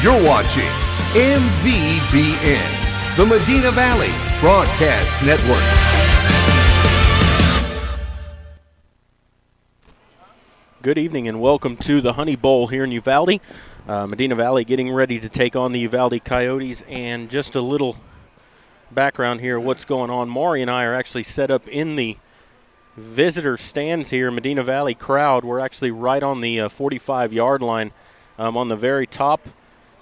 You're watching MVBN, the Medina Valley Broadcast Network. Good evening and welcome to the Honey Bowl here in Uvalde. Medina Valley getting ready to take on the Uvalde Coyotes, and just a little background here what's going on. Maury and I are actually set up in the visitor stands here. Medina Valley crowd, we're actually right on the 45-yard line on the very top,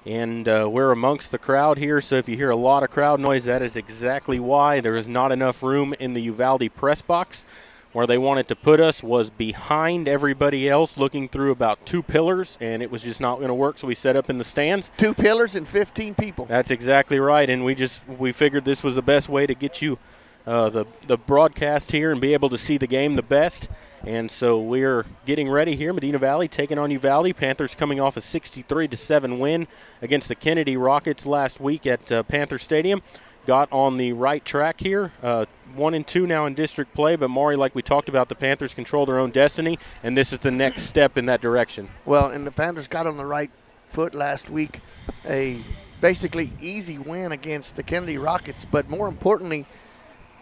and we're amongst the crowd here. So if you hear a lot of crowd noise, that is exactly why. There is not enough room in the Uvalde press box. Where they wanted to put us was behind everybody else, looking through about 2 pillars, and it was just not going to work, so we set up in the stands. 2 pillars and 15 people. That's exactly right, and we figured this was the best way to get you the broadcast here and be able to see the game the best. And so we're getting ready here. Medina Valley taking on Uvalde. Panthers coming off a 63-7 win against the Kennedy Rockets last week at Panther Stadium. Got on the right track here. 1-2 now in district play, but Maury, like we talked about, the Panthers control their own destiny, and this is the next step in that direction. Well, and the Panthers got on the right foot last week. A basically easy win against the Kennedy Rockets, but more importantly,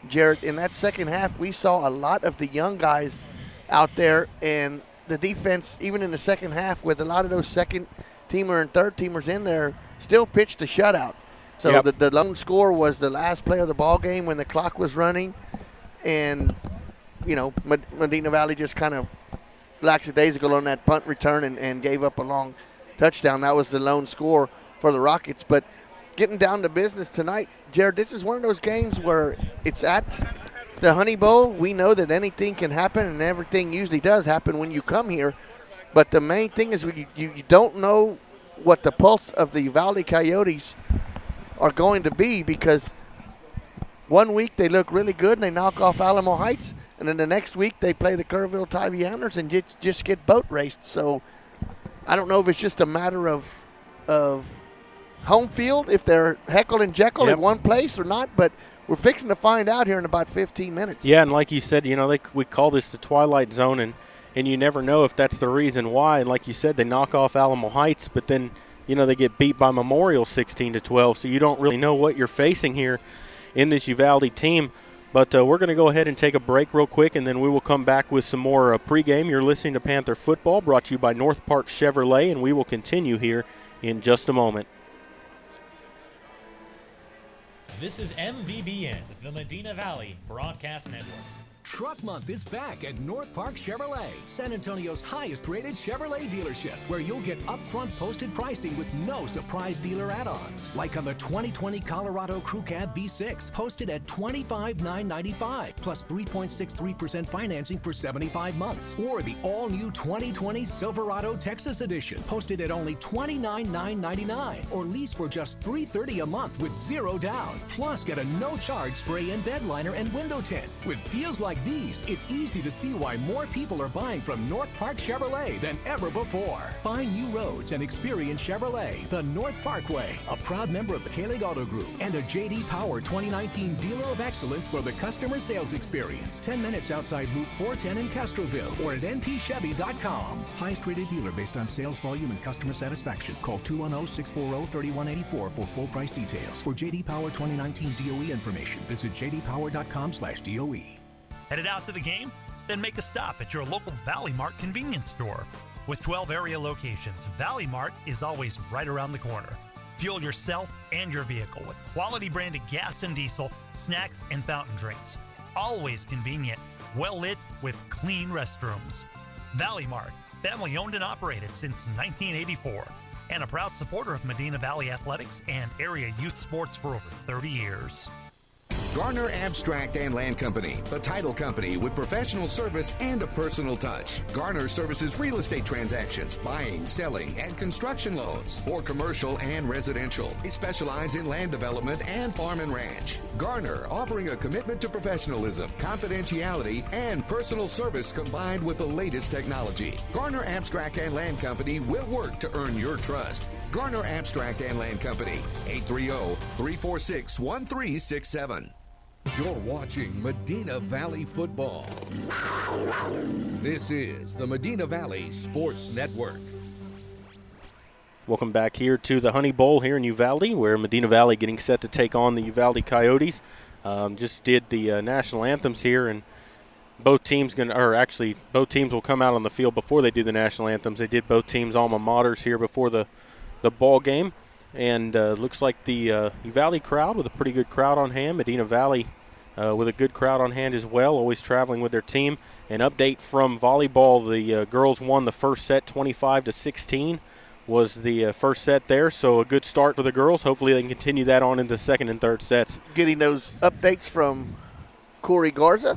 Jared, in that second half, we saw a lot of the young guys out there, and the defense, even in the second half, with a lot of those second-teamer and third-teamers in there, still pitched a shutout. So yep. The lone score was the last play of the ball game when the clock was running, and Medina Valley just kind of lackadaisical on that punt return and gave up a long touchdown. That was the lone score for the Rockets. But getting down to business tonight, Jared, this is one of those games where it's at the Honey Bowl. We know that anything can happen, and everything usually does happen when you come here. But the main thing is you don't know what the pulse of the Uvalde Coyotes are going to be, because one week they look really good and they knock off Alamo Heights, and then the next week they play the Kerrville Tyvianers and just get boat raced. So I don't know if it's just a matter of home field, if they're Heckle and Jekyll yep. in one place or not, but we're fixing to find out here in about 15 minutes. Yeah, and like you said, we call this the Twilight Zone, and you never know if that's the reason why. And like you said, they knock off Alamo Heights, but then they get beat by Memorial 16-12, so you don't really know what you're facing here in this Uvalde team. But we're going to go ahead and take a break real quick, and then we will come back with some more pregame. You're listening to Panther Football, brought to you by North Park Chevrolet, and we will continue here in just a moment. This is MVBN, the Medina Valley Broadcast Network. Truck Month is back at North Park Chevrolet, San Antonio's highest-rated Chevrolet dealership, where you'll get upfront posted pricing with no surprise dealer add-ons. Like on the 2020 Colorado Crew Cab V6, posted at $25,995, plus 3.63% financing for 75 months. Or the all-new 2020 Silverado Texas Edition, posted at only $29,999, or lease for just $330 a month with 0 down. Plus, get a no-charge spray-in bed liner and window tint. With deals like these, it's easy to see why more people are buying from North Park Chevrolet than ever before. Find new roads and experience Chevrolet, the North Parkway, a proud member of the K-Leg Auto Group, and a J.D. Power 2019 Dealer of Excellence for the customer sales experience. 10 minutes outside Loop 410 in Castroville or at npchevy.com. Highest rated dealer based on sales volume and customer satisfaction. Call 210-640-3184 for full price details. For J.D. Power 2019 DOE information, visit jdpower.com/DOE. Headed out to the game? Then make a stop at your local Valley Mart convenience store. With 12 area locations, Valley Mart is always right around the corner. Fuel yourself and your vehicle with quality branded gas and diesel, snacks, and fountain drinks. Always convenient, well lit with clean restrooms. Valley Mart, family owned and operated since 1984, and a proud supporter of Medina Valley athletics and area youth sports for over 30 years. Garner Abstract and Land Company, the title company with professional service and a personal touch. Garner services real estate transactions, buying, selling, and construction loans for commercial and residential. They specialize in land development and farm and ranch. Garner, offering a commitment to professionalism, confidentiality, and personal service combined with the latest technology. Garner Abstract and Land Company will work to earn your trust. Garner Abstract and Land Company, 830-346-1367. You're watching Medina Valley Football. This is the Medina Valley Sports Network. Welcome back here to the Honey Bowl here in Uvalde, where Medina Valley getting set to take on the Uvalde Coyotes. Just did the national anthems here, and both teams both teams will come out on the field before they do the national anthems. They did both teams' alma maters here before the ball game, and looks like the Uvalde crowd with a pretty good crowd on hand. Medina Valley with a good crowd on hand as well, always traveling with their team. An update from volleyball: the girls won the first set 25-16. Was the first set there, so a good start for the girls. Hopefully they can continue that on into the second and third sets. Getting those updates from Corey Garza,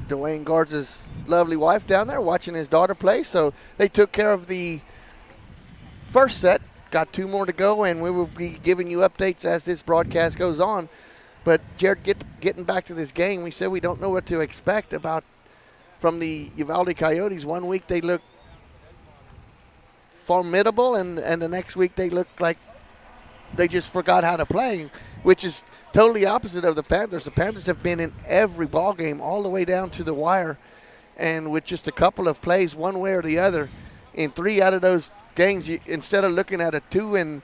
Dwayne Garza's lovely wife down there, watching his daughter play. So they took care of the first set, got 2 more to go, and we will be giving you updates as this broadcast goes on. But, Jared, getting back to this game, we said we don't know what to expect from the Uvalde Coyotes. One week they look formidable, and the next week they look like they just forgot how to play, which is totally opposite of the Panthers. The Panthers have been in every ball game all the way down to the wire, and with just a couple of plays one way or the other, in 3 out of those games, instead of looking at a 2-3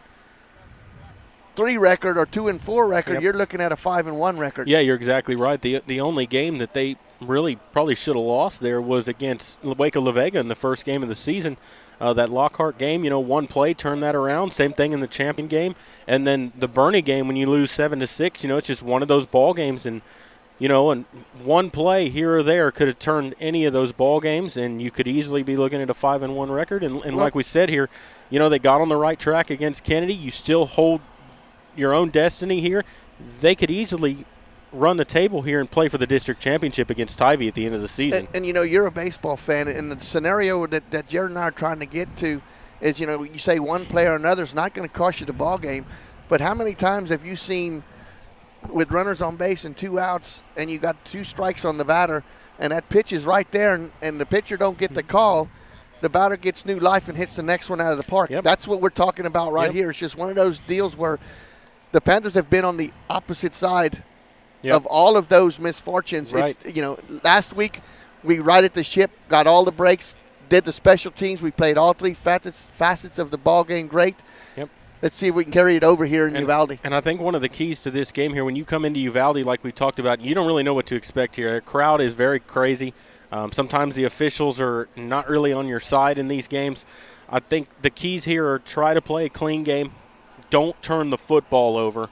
record or 2-4 record, you're looking at a 5-1 record. Yeah, you're exactly right. The only game that they really probably should have lost there was against Waco La Vega in the first game of the season. That Lockhart game, one play turned that around. Same thing in the champion game. And then the Bernie game, when you lose 7-6, it's just one of those ball games. And, and one play here or there could have turned any of those ball games, and you could easily be looking at a 5-1 record. And like we said here, they got on the right track against Kennedy. You still hold your own destiny here. They could easily run the table here and play for the district championship against Tivy at the end of the season. And you're a baseball fan, and the scenario that Jared and I are trying to get to is, you say one player or another is not going to cost you the ball game, but how many times have you seen with runners on base and 2 outs and you got 2 strikes on the batter and that pitch is right there and the pitcher don't get the call, the batter gets new life and hits the next one out of the park. Yep. That's what we're talking about right here. It's just one of those deals where the Panthers have been on the opposite side of all of those misfortunes. Right. It's, last week we righted the ship, got all the breaks, did the special teams. We played all 3 facets of the ball game great. Yep. Let's see if we can carry it over here in Uvalde. And I think one of the keys to this game here, when you come into Uvalde, like we talked about, you don't really know what to expect here. The crowd is very crazy. Sometimes the officials are not really on your side in these games. I think the keys here are try to play a clean game. Don't turn the football over.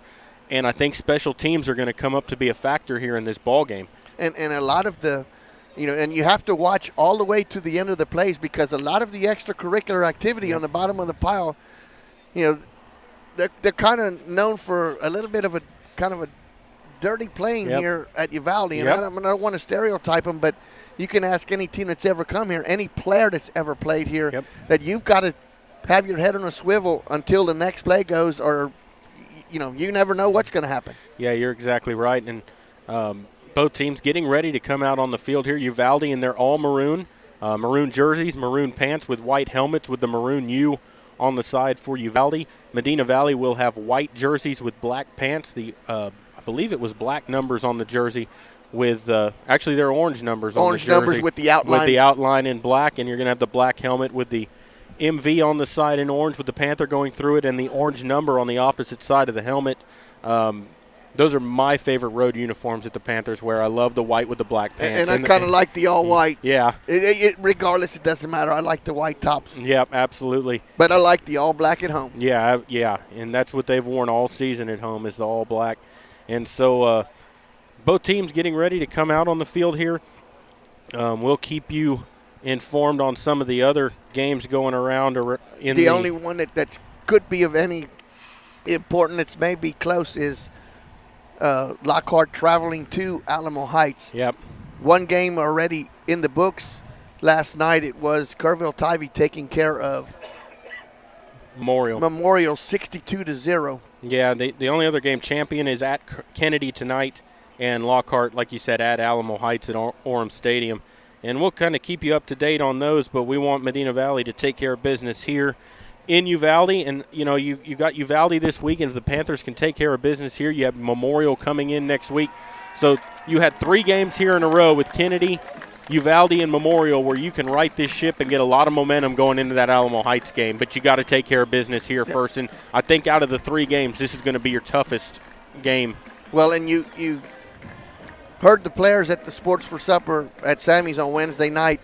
And I think special teams are going to come up to be a factor here in this ball game. And a lot of the, and you have to watch all the way to the end of the plays, because a lot of the extracurricular activity on the bottom of the pile, they're kind of known for a little bit of a kind of a dirty playing here at Uvalde. And I don't want to stereotype them, but you can ask any team that's ever come here, any player that's ever played here, that you've got to have your head on a swivel until the next play goes, or you never know what's going to happen. Yeah, you're exactly right. And both teams getting ready to come out on the field here. Uvalde, and they're all maroon. Maroon jerseys, maroon pants with white helmets with the maroon U on the side for Uvalde. Medina Valley will have white jerseys with black pants. I believe it was black numbers on the jersey with actually they're orange numbers on the jersey. Orange numbers with the outline. With the outline in black, and you're going to have the black helmet with the MV on the side in orange with the Panther going through it, and the orange number on the opposite side of the helmet. Those are my favorite road uniforms that the Panthers wear. I love the white with the black pants. And I kind of like the all-white. Yeah. Regardless, it doesn't matter. I like the white tops. Yep, absolutely. But I like the all-black at home. Yeah, and that's what they've worn all season at home is the all-black. And so both teams getting ready to come out on the field here. We'll keep you informed on some of the other games going around. The only one that could be of any importance, may be close, is Lockhart traveling to Alamo Heights. Yep. One game already in the books. Last night it was Kerrville-Tivy taking care of Memorial 62-0. Yeah, the only other game, Champion is at Kennedy tonight, and Lockhart, like you said, at Alamo Heights at Orem Stadium. And we'll kind of keep you up to date on those, but we want Medina Valley to take care of business here in Uvalde. And, you got Uvalde this weekend. If the Panthers can take care of business here, you have Memorial coming in next week. So you had 3 games here in a row with Kennedy, Uvalde and Memorial where you can right this ship and get a lot of momentum going into that Alamo Heights game, but you got to take care of business here first. And I think out of the 3 games, this is going to be your toughest game. Well, and you heard the players at the Sports for Supper at Sammy's on Wednesday night.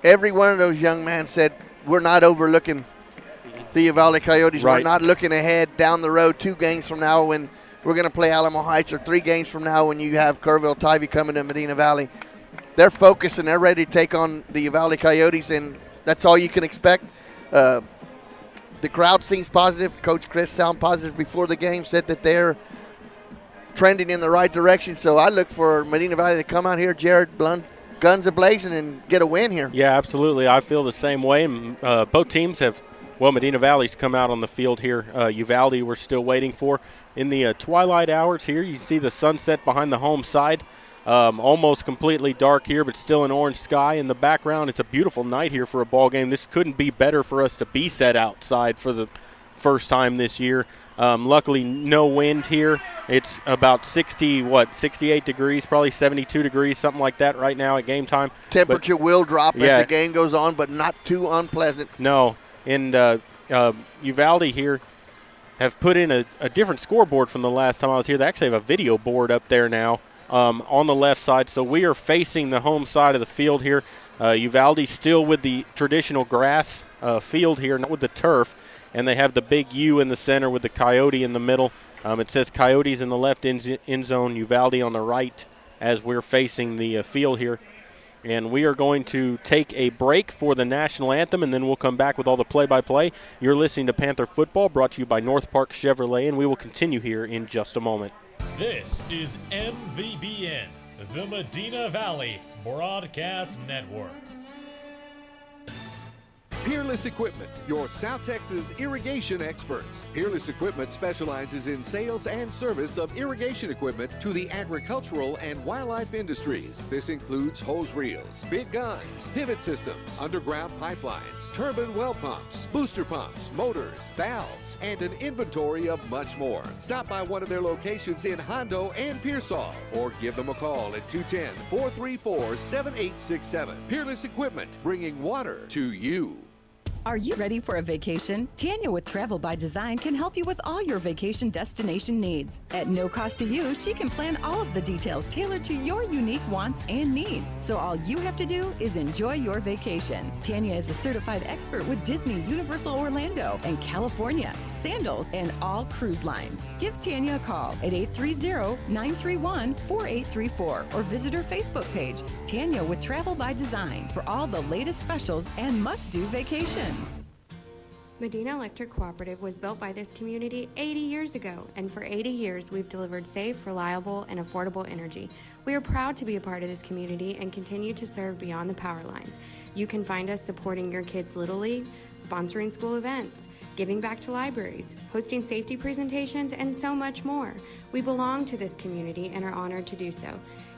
Every one of those young men said, we're not overlooking the Uvalde Coyotes. Right. We're not looking ahead down the road 2 games from now when we're going to play Alamo Heights, or 3 games from now when you have Kerrville Tivy coming to Medina Valley. They're focused and they're ready to take on the Uvalde Coyotes, and that's all you can expect. The crowd seems positive. Coach Chris sounded positive before the game, said that they're trending in the right direction. So I look for Medina Valley to come out here, Jared, guns a-blazing, and get a win here. Yeah, absolutely. I feel the same way. And, both teams have, Medina Valley's come out on the field here. Uvalde we're still waiting for. In the twilight hours here, you see the sunset behind the home side. Almost completely dark here, but still an orange sky in the background. It's a beautiful night here for a ball game. This couldn't be better for us to be set outside for the first time this year. Luckily, no wind here. It's about 68 degrees, probably 72 degrees, something like that right now at game time. Temperature will drop as the game goes on, but not too unpleasant. No, and Uvalde here have put in a different scoreboard from the last time I was here. They actually have a video board up there now on the left side, so we are facing the home side of the field here. Uvalde still with the traditional grass field here, not with the turf. And they have the big U in the center with the Coyote in the middle. It says Coyotes in the left end zone, Uvalde on the right as we're facing the field here. And we are going to take a break for the national anthem, and then we'll come back with all the play-by-play. You're listening to Panther Football, brought to you by North Park Chevrolet, and we will continue here in just a moment. This is MVBN, the Medina Valley Broadcast Network. Peerless Equipment, your South Texas irrigation experts. Peerless Equipment specializes in sales and service of irrigation equipment to the agricultural and wildlife industries. This includes hose reels, big guns, pivot systems, underground pipelines, turbine well pumps, booster pumps, motors, valves, and an inventory of much more. Stop by one of their locations in Hondo and Pearsall, or give them a call at 210-434-7867. Peerless Equipment, bringing water to you. Are you ready for a vacation? Tanya with Travel by Design can help you with all your vacation destination needs. At no cost to you, she can plan all of the details tailored to your unique wants and needs. So all you have to do is enjoy your vacation. Tanya is a certified expert with Disney, Universal Orlando, and California, Sandals, and all cruise lines. Give Tanya a call at 830-931-4834 or visit her Facebook page, Tanya with Travel by Design, for all the latest specials and must-do vacations. Medina Electric Cooperative was built by this community 80 years ago, and for 80 years we've delivered safe, reliable, and affordable energy. We are proud to be a part of this community and continue to serve beyond the power lines. You can find us supporting your kids' Little League, sponsoring school events, giving back to libraries, hosting safety presentations, and so much more. We belong to this community and are honored to do so.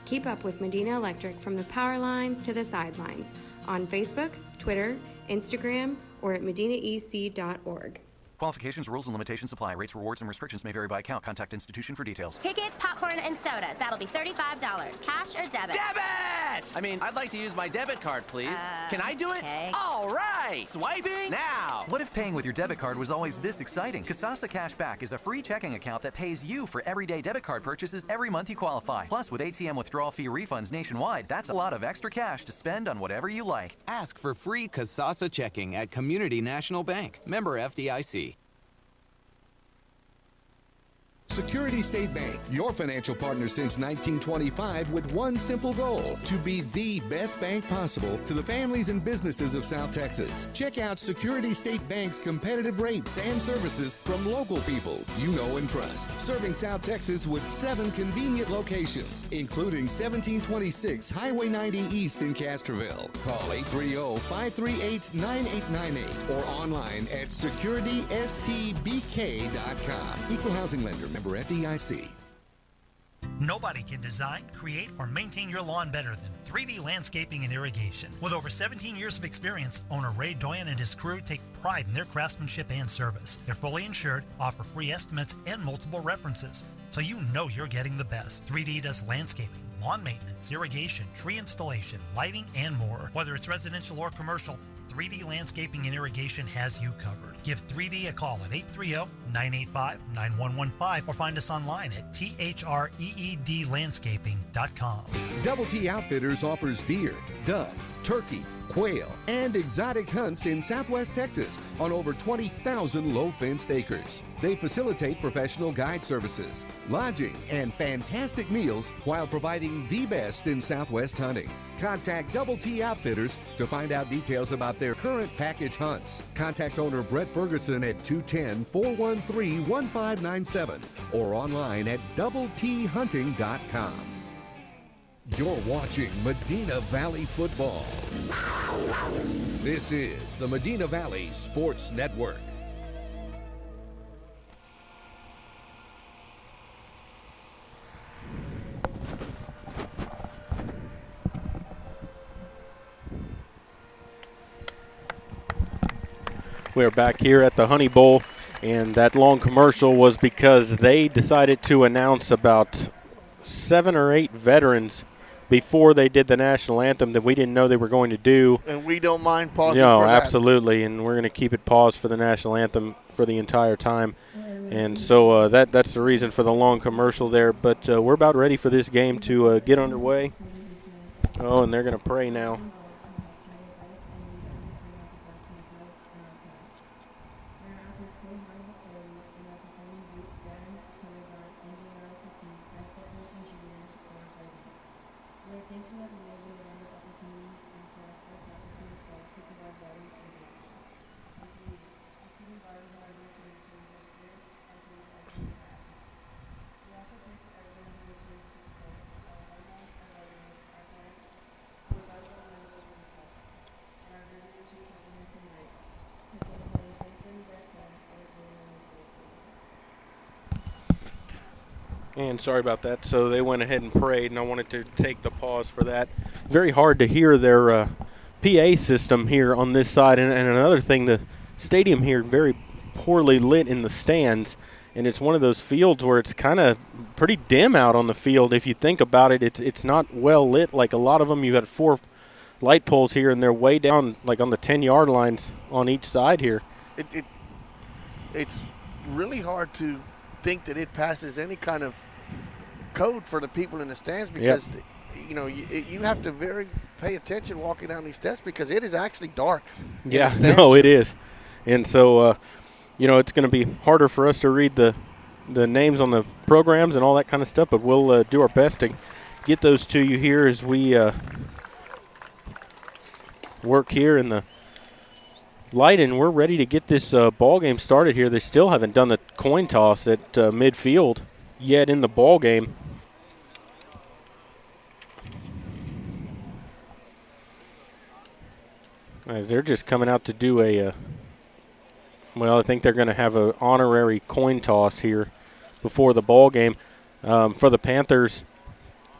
Keep up with Medina Electric from the power lines to the sidelines on Facebook, Twitter, Instagram, or at medinaec.org. Qualifications, rules, and limitations apply. Rates, rewards, and restrictions may vary by account. Contact institution for details. Tickets, popcorn, and sodas. That'll be $35. Cash or debit? Debit! I mean, I'd like to use my debit card, please. Can I do it? Okay. All right! Swiping now! What if paying with your debit card was always this exciting? Kasasa Cashback is a free checking account that pays you for everyday debit card purchases every month you qualify. Plus, with ATM withdrawal fee refunds nationwide, that's a lot of extra cash to spend on whatever you like. Ask for free Kasasa checking at Community National Bank. Member FDIC. Security State Bank, your financial partner since 1925 with one simple goal, to be the best bank possible to the families and businesses of South Texas. Check out Security State Bank's competitive rates and services from local people you know and trust. Serving South Texas with 7 convenient locations, including 1726 Highway 90 East in Castroville. Call 830-538-9898 or online at securitystbk.com. Equal housing lender, member FDIC. Nobody can design, create, or maintain your lawn better than 3D Landscaping and Irrigation. With over 17 years of experience, owner Ray Doyen and his crew take pride in their craftsmanship and service. They're fully insured, offer free estimates, and multiple references, so you know you're getting the best. 3D does landscaping, lawn maintenance, irrigation, tree installation, lighting, and more. Whether it's residential or commercial, 3D Landscaping and Irrigation has you covered. Give 3D a call at 830-985-9115 or find us online at threedlandscaping.com. Double T Outfitters offers deer, dove, turkey, quail, and exotic hunts in Southwest Texas on over 20,000 low-fenced acres. They facilitate professional guide services, lodging, and fantastic meals while providing the best in Southwest hunting. Contact Double T Outfitters to find out details about their current package hunts. Contact owner Brett Ferguson at 210-413-1597 or online at doubleThunting.com. You're watching Medina Valley Football. This is the Medina Valley Sports Network. We're back here at the Honey Bowl, and that long commercial was because they decided to announce about 7 or 8 veterans before they did the national anthem that we didn't know they were going to do. And we don't mind pausing for that. Absolutely, and we're going to keep it paused for the national anthem for the entire time. And so that's the reason for the long commercial there. But we're about ready for this game to get underway. Oh, and they're going to pray now. And sorry about that. So they went ahead and prayed, and I wanted to take the pause for that. Very hard to hear their PA system here on this side. And another thing, the stadium here very poorly lit in the stands, and it's one of those fields where it's kind of pretty dim out on the field. If you think about it, it's not well lit like a lot of them. You got 4 light poles here, and they're way down, like on the 10-yard lines on each side here. It's really hard to think that it passes any kind of code for the people in the stands because you have to very pay attention walking down these steps because it is actually dark. Yeah, no, it is. And so it's going to be harder for us to read the names on the programs and all that kind of stuff, but we'll do our best to get those to you here as we work here in the light, and we're ready to get this ball game started here. They still haven't done the coin toss at midfield yet in the ball game. As they're just coming out to do I think they're going to have an honorary coin toss here before the ball game. For the Panthers,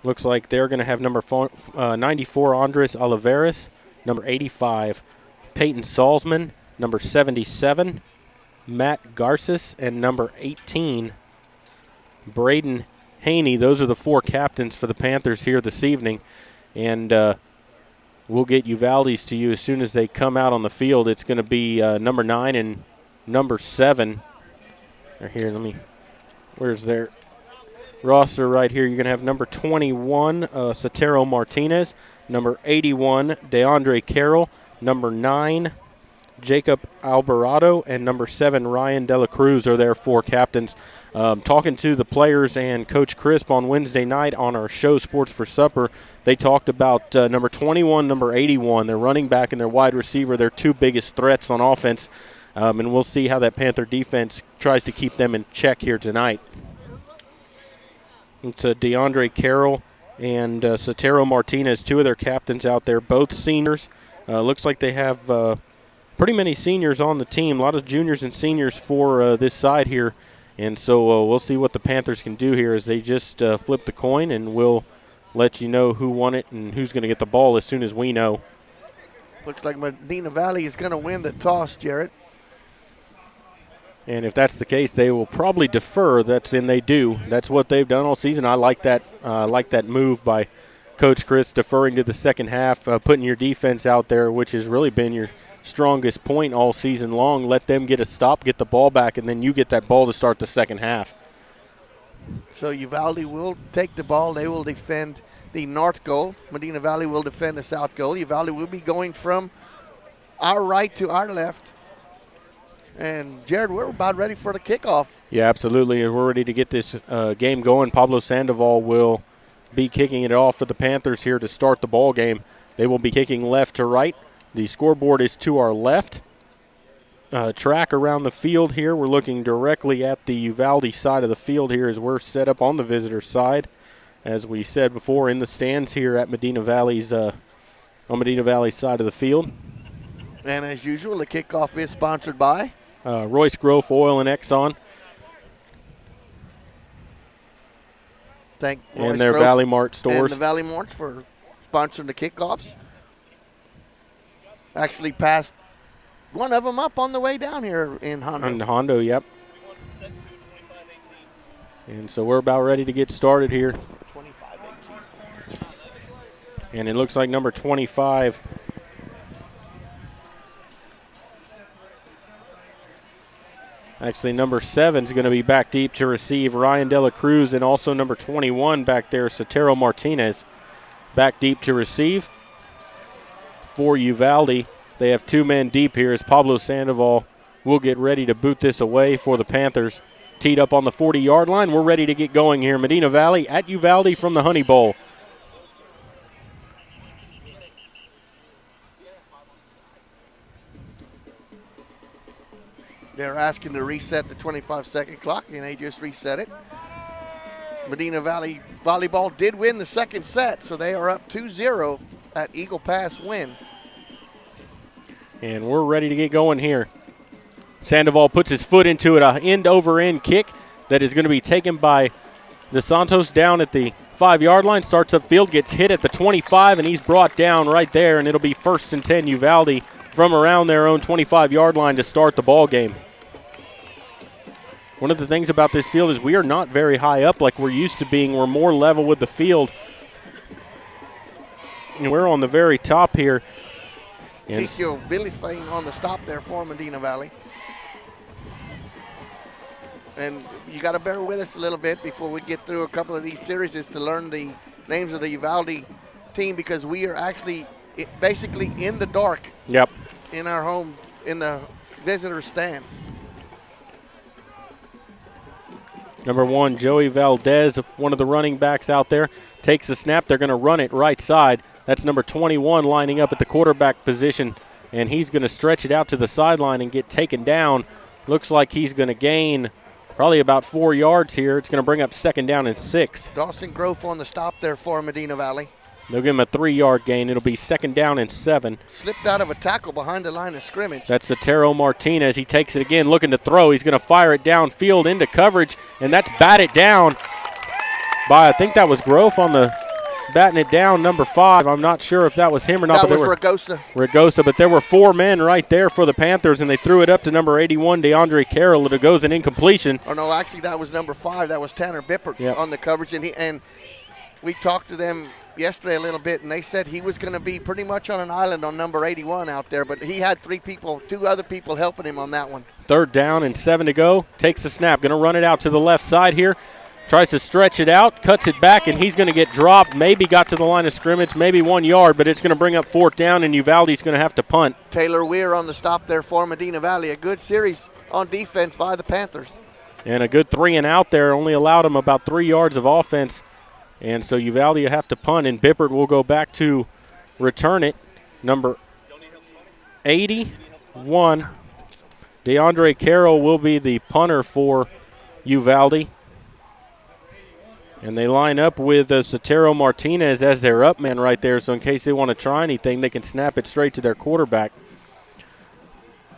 looks like they're going to have number 94, Andres Oliveras, number 85, Peyton Salzman, number 77, Matt Garces, and number 18, Braden Haney. Those are the 4 captains for the Panthers here this evening. And we'll get Uvalde's to you as soon as they come out on the field. It's going to be number 9 and number 7. Here, where's their roster right here? You're going to have number 21, Sotero Martinez, number 81, DeAndre Carroll, number 9, Jacob Alvarado, and number 7, Ryan Dela Cruz are their 4 captains. Talking to the players and Coach Crisp on Wednesday night on our show, Sports for Supper, they talked about number 21, number 81, their running back and their wide receiver, their 2 biggest threats on offense. And we'll see how that Panther defense tries to keep them in check here tonight. It's DeAndre Carroll and Sotero Martinez, 2 of their captains out there, both seniors. Looks like they have pretty many seniors on the team, a lot of juniors and seniors for this side here. And so we'll see what the Panthers can do here as they just flip the coin, and we'll let you know who won it and who's going to get the ball as soon as we know. Looks like Medina Valley is going to win the toss, Jarrett. And if that's the case, they will probably defer. And they do. That's what they've done all season. I like that. Move by Coach Chris deferring to the second half, putting your defense out there, which has really been your strongest point all season long. Let them get a stop, get the ball back, and then you get that ball to start the second half. So Uvalde will take the ball. They will defend the north goal. Medina Valley will defend the south goal. Uvalde will be going from our right to our left. And, Jared, we're about ready for the kickoff. Yeah, absolutely. We're ready to get this game going. Pablo Sandoval will be kicking it off for the Panthers here to start the ball game. They will be kicking left to right. The scoreboard is to our left. Track around the field here. We're looking directly at the Uvalde side of the field here as we're set up on the visitor side. As we said before, in the stands here at Medina Valley's on Medina Valley's side of the field. And as usual, the kickoff is sponsored by Royce Grove Oil and Exxon. Thank and Royce their Grove Valley Mart stores. And the Valley Marts for sponsoring the kickoffs. Actually passed one of them up on the way down here in Hondo. In Hondo, yep. And so we're about ready to get started here. 25-18. And it looks like number 25. Actually, number 7 is going to be back deep to receive, Ryan Dela Cruz, and also number 21 back there, Sotero Martinez, back deep to receive. For Uvalde, they have 2 men deep here as Pablo Sandoval will get ready to boot this away for the Panthers. Teed up on the 40-yard line. We're ready to get going here. Medina Valley at Uvalde from the Honey Bowl. They're asking to reset the 25-second clock, and they just reset it. Medina Valley Volleyball did win the second set, so they are up 2-0 at Eagle Pass win. And we're ready to get going here. Sandoval puts his foot into it, a end-over-end kick that is going to be taken by DeSantos down at the 5-yard line. Starts upfield, gets hit at the 25, and he's brought down right there, and it'll be 1st and 10 Uvalde from around their own 25-yard line to start the ball game. One of the things about this field is we are not very high up like we're used to being. We're more level with the field. And we're on the very top here. Ezekiel Villafane on the stop there for Medina Valley. And you got to bear with us a little bit before we get through a couple of these series to learn the names of the Uvalde team, because we are actually basically in the dark. Yep. In our home, in the visitor stands. Number 1, Joey Valdez, one of the running backs out there, takes the snap. They're going to run it right side. That's number 21 lining up at the quarterback position, and he's going to stretch it out to the sideline and get taken down. Looks like he's going to gain probably about 4 yards here. It's going to bring up 2nd down and 6. Dawson Grove on the stop there for Medina Valley. They'll give him a 3-yard gain. It'll be 2nd down and 7. Slipped out of a tackle behind the line of scrimmage. That's Sotero Martinez. He takes it again, looking to throw. He's going to fire it downfield into coverage, and that's batted down by, I think that was Grove on the batting it down, number 5. I'm not sure if that was him or not. That was Ragosa. Ragosa, but there were 4 men right there for the Panthers, and they threw it up to number 81, DeAndre Carroll. It goes an incompletion. Oh, no, actually that was number 5. That was Tanner Bippert on the coverage, and we talked to them yesterday a little bit, and they said he was going to be pretty much on an island on number 81 out there, but he had 2 other people helping him on that one. 3rd down and 7 to go. Takes the snap. Going to run it out to the left side here. Tries to stretch it out, cuts it back, and he's going to get dropped. Maybe got to the line of scrimmage, maybe 1 yard, but it's going to bring up 4th down, and Uvalde's going to have to punt. Taylor Weir on the stop there for Medina Valley. A good series on defense by the Panthers. And a good 3 and out there. Only allowed them about 3 yards of offense. And so Uvalde will have to punt, and Bippert will go back to return it. Number 81, DeAndre Carroll will be the punter for Uvalde. And they line up with Sotero Martinez as their up man right there, so in case they want to try anything, they can snap it straight to their quarterback.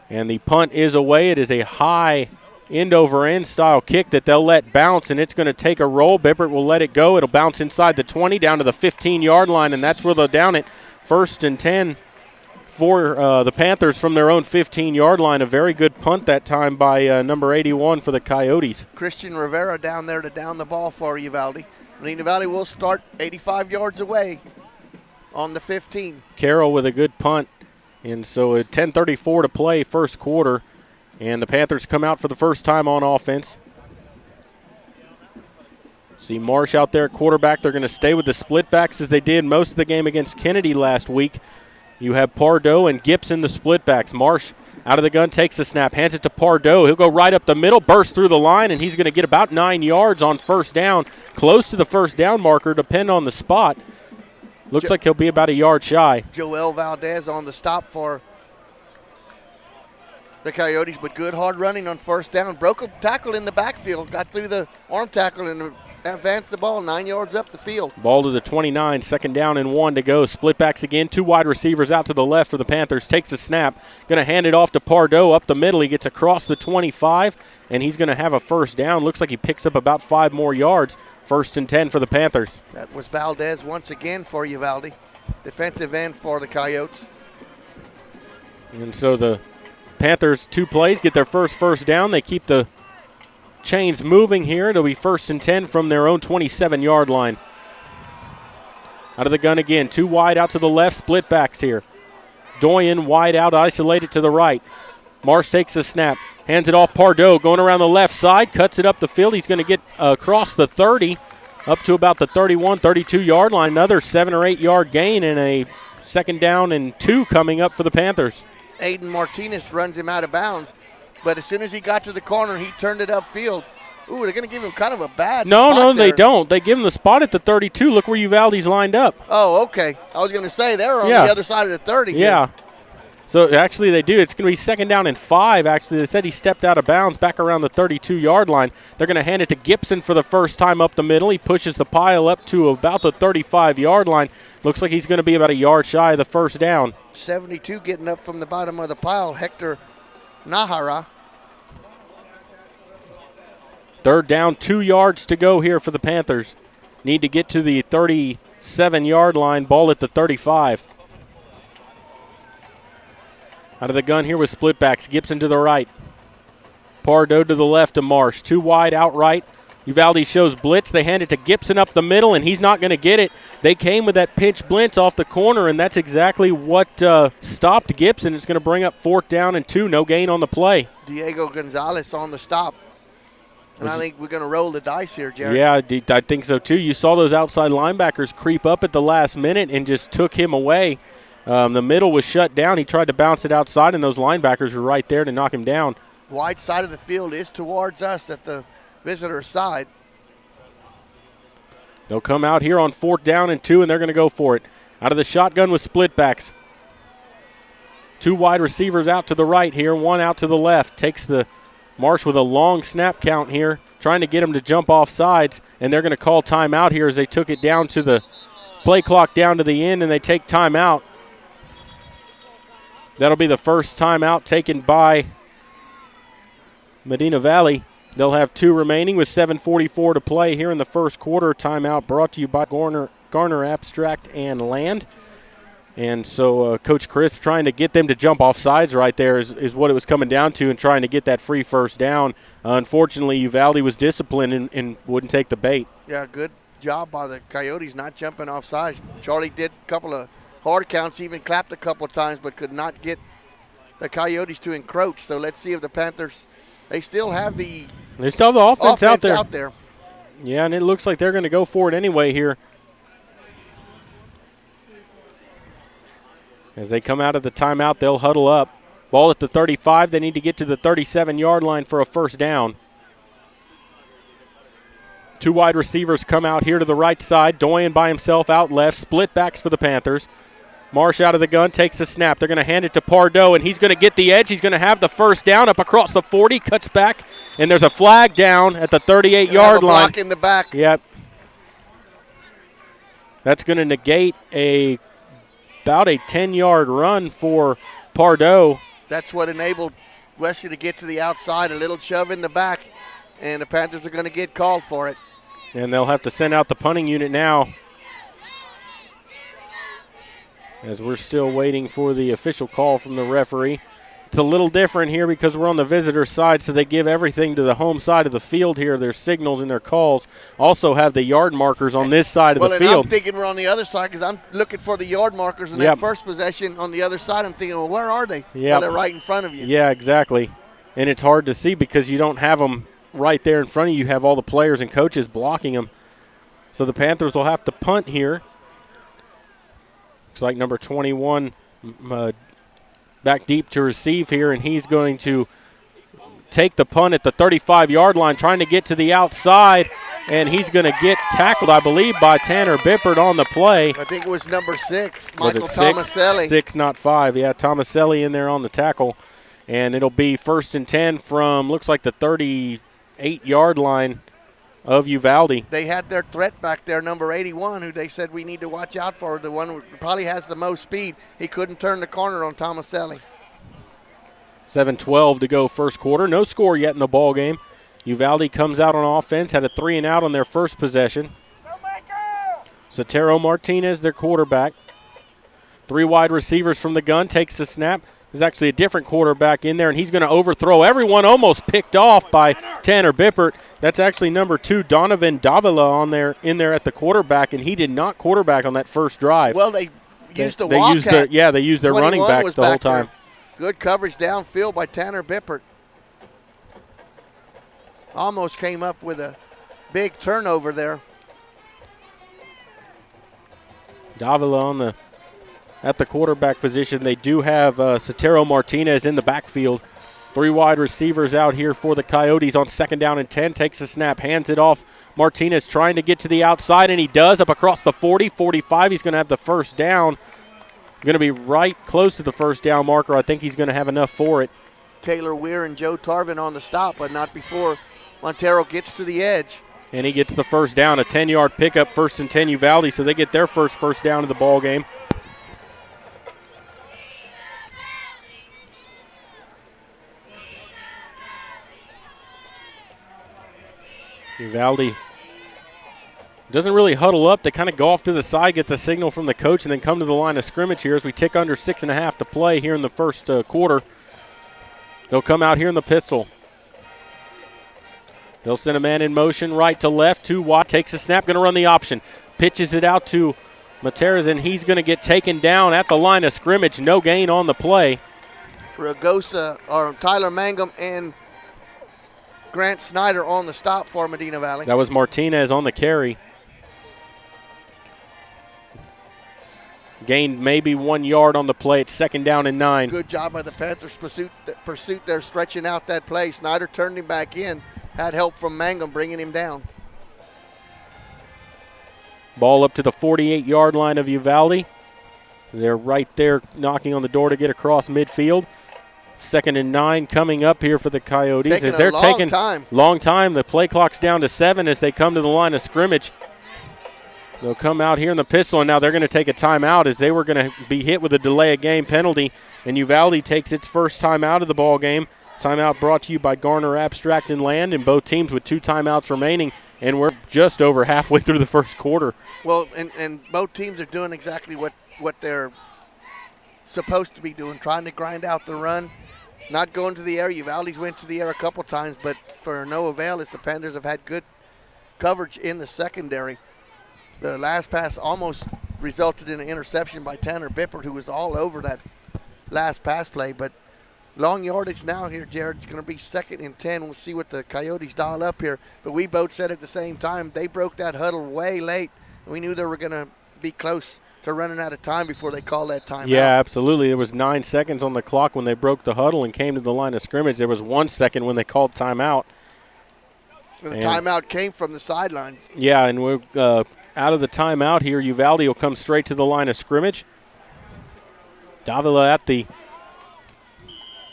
And the punt is away. It is a high end-over-end style kick that they'll let bounce, and it's going to take a roll. Bippert will let it go. It'll bounce inside the 20 down to the 15-yard line, and that's where they'll down it. 1st and 10 for the Panthers from their own 15-yard line. A very good punt that time by number 81 for the Coyotes. Christian Rivera down there to down the ball for Uvalde. Medina Valley will start 85 yards away on the 15. Carroll with a good punt. And so at 10:34 to play, first quarter. And the Panthers come out for the first time on offense. See Marsh out there at quarterback. They're going to stay with the split backs as they did most of the game against Kennedy last week. You have Pardo and Gibson, the split backs. Marsh out of the gun, takes the snap, hands it to Pardo. He'll go right up the middle, burst through the line, and he's going to get about 9 yards on first down, close to the first down marker, depending on the spot. Looks like he'll be about a yard shy. Joel Valdez on the stop for the Coyotes, but good hard running on first down. Broke a tackle in the backfield, got through the arm tackle and advanced the ball 9 yards up the field. Ball to the 29, second down and 1 to go. Split backs again, 2 wide receivers out to the left for the Panthers. Takes the snap, going to hand it off to Pardo up the middle. He gets across the 25, and he's going to have a first down. Looks like he picks up about 5 more yards. First and 10 for the Panthers. That was Valdez once again for Uvalde. Defensive end for the Coyotes. And so the Panthers, 2 plays, get their first down. They keep the chains moving here. It'll be first and 10 from their own 27-yard line. Out of the gun again. 2 wide out to the left. Split backs here. Doyen wide out, isolated to the right. Marsh takes the snap. Hands it off Pardo. Going around the left side. Cuts it up the field. He's going to get across the 30 up to about the 31, 32-yard line. Another 7 or 8 yard gain and a second down and 2 coming up for the Panthers. Aiden Martinez runs him out of bounds. But as soon as he got to the corner, he turned it upfield. Ooh, they're going to give him kind of a bad spot No, there. they don't. They give him the spot at the 32. Look where Uvalde's lined up. Oh, okay. I was going to say they're on the other side of the 30 here. Yeah. So actually they do. It's going to be second down and 5. Actually, they said he stepped out of bounds back around the 32-yard line. They're going to hand it to Gibson for the first time up the middle. He pushes the pile up to about the 35-yard line. Looks like he's going to be about a yard shy of the first down. 72 getting up from the bottom of the pile. Hector Nahara. Third down, 2 yards to go here for the Panthers. Need to get to the 37-yard line. Ball at the 35. Out of the gun here with split backs. Gibson to the right. Pardo to the left of Marsh. 2 wide outright. Uvalde shows blitz. They hand it to Gibson up the middle, and he's not going to get it. They came with that pitch blitz off the corner, and that's exactly what stopped Gibson. It's going to bring up 4th down and 2. No gain on the play. Diego Gonzalez on the stop. And I think we're going to roll the dice here, Jared. Yeah, I think so too. You saw those outside linebackers creep up at the last minute and just took him away. The middle was shut down. He tried to bounce it outside, and those linebackers were right there to knock him down. Wide side of the field is towards us at the visitor side. They'll come out here on 4th down and 2, and they're going to go for it. Out of the shotgun with split backs. 2 wide receivers out to the right here, 1 out to the left. Takes the Marsh with a long snap count here, trying to get him to jump off sides, and they're going to call timeout here as they took it down to the play clock down to the end, and they take timeout. That'll be the first timeout taken by Medina Valley. They'll have 2 remaining with 7:44 to play here in the first quarter. Timeout brought to you by Garner Abstract and Land. And so Coach Chris trying to get them to jump off sides right there is what it was coming down to, and trying to get that free first down. Unfortunately, Uvalde was disciplined and wouldn't take the bait. Yeah, good job by the Coyotes not jumping off sides. Charlie did a couple of hard counts, even clapped a couple of times, but could not get the Coyotes to encroach. So let's see if the Panthers, they still have the offense out there. Yeah, and it looks like they're going to go for it anyway here. As they come out of the timeout, they'll huddle up. Ball at the 35. They need to get to the 37-yard line for a first down. 2 wide receivers come out here to the right side. Doyen by himself out left. Split backs for the Panthers. Marsh out of the gun, takes the snap. They're going to hand it to Pardo, and he's going to get the edge. He's going to have the first down up across the 40, cuts back, and there's a flag down at the 38-yard line. Block in the back. Yep. That's going to negate about a 10-yard run for Pardo. That's what enabled Wesley to get to the outside, a little shove in the back, and the Panthers are going to get called for it. And they'll have to send out the punting unit now, as we're still waiting for the official call from the referee. It's a little different here because we're on the visitor side, so they give everything to the home side of the field here. Their signals and their calls also have the yard markers on this side of the field. I'm thinking we're on the other side because I'm looking for the yard markers in that first possession on the other side. I'm thinking, well, where are they? Yeah, well, they're right in front of you. Yeah, exactly. And it's hard to see because you don't have them right there in front of you. You have all the players and coaches blocking them. So the Panthers will have to punt here. Looks like number 21 back deep to receive here, and he's going to take the punt at the 35-yard line, trying to get to the outside, and he's going to get tackled, I believe, by Tanner Bippert on the play. I think it was number 6, was Michael it six? Tomaselli. 6, not 5. Yeah, Tomaselli in there on the tackle, and it'll be 1st and 10 from, looks like the 38-yard line of Uvalde. They had their threat back there, number 81, who they said we need to watch out for, the one who probably has the most speed. He couldn't turn the corner on Tomaselli. 7:12 to go first quarter. No score yet in the ball game. Uvalde comes out on offense, had a 3-and-out on their first possession. Sotero Martinez, their quarterback. 3 wide receivers from the gun, takes the snap. There's actually a different quarterback in there, and he's going to overthrow everyone, almost picked off by Tanner Bippert. That's actually number 2, Donovan Davila, in there at the quarterback, and he did not quarterback on that first drive. Well, they used the Wildcat. They used their running back the whole time. There. Good coverage downfield by Tanner Bippert. Almost came up with a big turnover there. Davila at the quarterback position. They do have Sotero Martinez in the backfield. 3 wide receivers out here for the Coyotes on 2nd down and 10. Takes the snap, hands it off. Martinez trying to get to the outside, and he does, up across the 40, 45. He's going to have the first down. Going to be right close to the first down marker. I think he's going to have enough for it. Taylor Weir and Joe Tarvin on the stop, but not before Montero gets to the edge. And he gets the first down, a 10-yard pickup, 1st and 10 Uvalde, so they get their first down of the ball game. Uvalde doesn't really huddle up. They kind of go off to the side, get the signal from the coach, and then come to the line of scrimmage here as we tick under 6.5 to play here in the first quarter. They'll come out here in the pistol. They'll send a man in motion right to left. 2 wide, takes a snap, going to run the option. Pitches it out to Materas, and he's going to get taken down at the line of scrimmage. No gain on the play. Tyler Mangum and Grant Snyder on the stop for Medina Valley. That was Martinez on the carry. Gained maybe 1 yard on the play. It's 2nd down and 9. Good job by the Panthers' pursuit there, stretching out that play. Snyder turned him back in. Had help from Mangum bringing him down. Ball up to the 48-yard line of Uvalde. They're right there knocking on the door to get across midfield. 2nd and 9 coming up here for the Coyotes. They're taking a long time. The play clock's down to 7 as they come to the line of scrimmage. They'll come out here in the pistol, and now they're going to take a timeout as they were going to be hit with a delay of game penalty, and Uvalde takes its first timeout of the ball game. Timeout brought to you by Garner Abstract and Land, and both teams with 2 timeouts remaining, and we're just over halfway through the first quarter. Well, and both teams are doing exactly what they're supposed to be doing, trying to grind out the run, not going to the air. Uvalde's went to the air a couple times, but for no avail as the Panthers have had good coverage in the secondary. The last pass almost resulted in an interception by Tanner Bippert, who was all over that last pass play. But long yardage now here, Jared. It's going to be 2nd and 10. We'll see what the Coyotes dial up here. But we both said at the same time, they broke that huddle way late. We knew they were going to be close to running out of time before they called that timeout. Yeah, absolutely. There was 9 seconds on the clock when they broke the huddle and came to the line of scrimmage. There was 1 second when they called timeout. And the timeout came from the sidelines. Yeah, and we're out of the timeout here. Uvalde will come straight to the line of scrimmage. Davila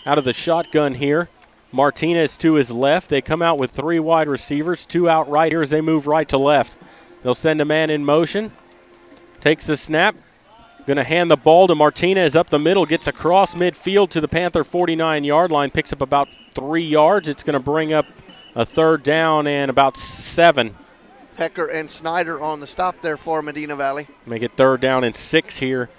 out of the shotgun here. Martinez to his left. They come out with 3 wide receivers, 2 out right here as they move right to left. They'll send a man in motion. Takes the snap. Going to hand the ball to Martinez up the middle. Gets across midfield to the Panther 49-yard line. Picks up about 3 yards. It's going to bring up a 3rd down and about 7. Hecker and Snyder on the stop there for Medina Valley. Make it 3rd down and 6 here.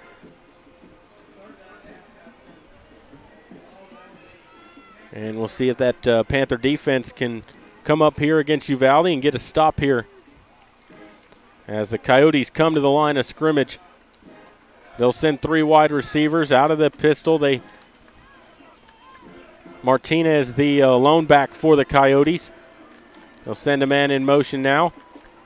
And we'll see if that Panther defense can come up here against Uvalde and get a stop here. As the Coyotes come to the line of scrimmage, they'll send 3 wide receivers out of the pistol. Martinez, the lone back for the Coyotes. They'll send a man in motion now.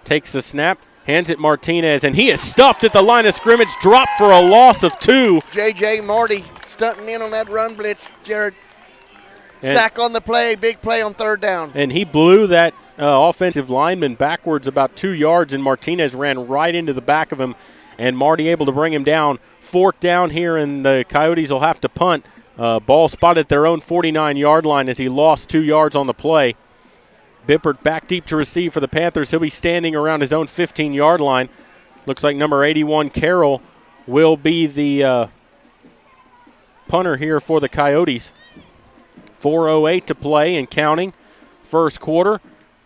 Takes the snap, hands it Martinez, and he is stuffed at the line of scrimmage, dropped for a loss of 2. J.J. Marty stunting in on that run blitz, Jared. Sack on the play, big play on 3rd down. And he blew that offensive lineman backwards about 2 yards, and Martinez ran right into the back of him, and Marty able to bring him down. 4th down here, and the Coyotes will have to punt. Ball spotted at their own 49-yard line as he lost 2 yards on the play. Bippert back deep to receive for the Panthers. He'll be standing around his own 15-yard line. Looks like number 81, Carroll, will be the punter here for the Coyotes. 4:08 to play and counting. First quarter.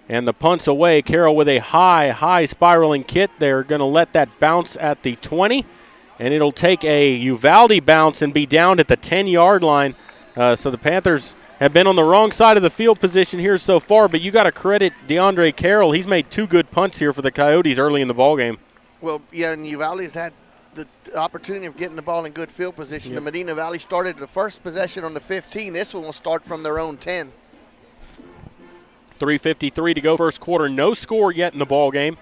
And the punt's away. Carroll with a high spiraling kit. They're going to let that bounce at the 20. And it'll take a Uvalde bounce and be down at the 10-yard line. So the Panthers have been on the wrong side of the field position here so far, but you got to credit DeAndre Carroll. He's made 2 good punts here for the Coyotes early in the ballgame. Well, yeah, and Uvalde's had the opportunity of getting the ball in good field position. Yep. The Medina Valley started the first possession on the 15. This one will start from their own 10. 3:53 to go first quarter. No score yet in the ballgame.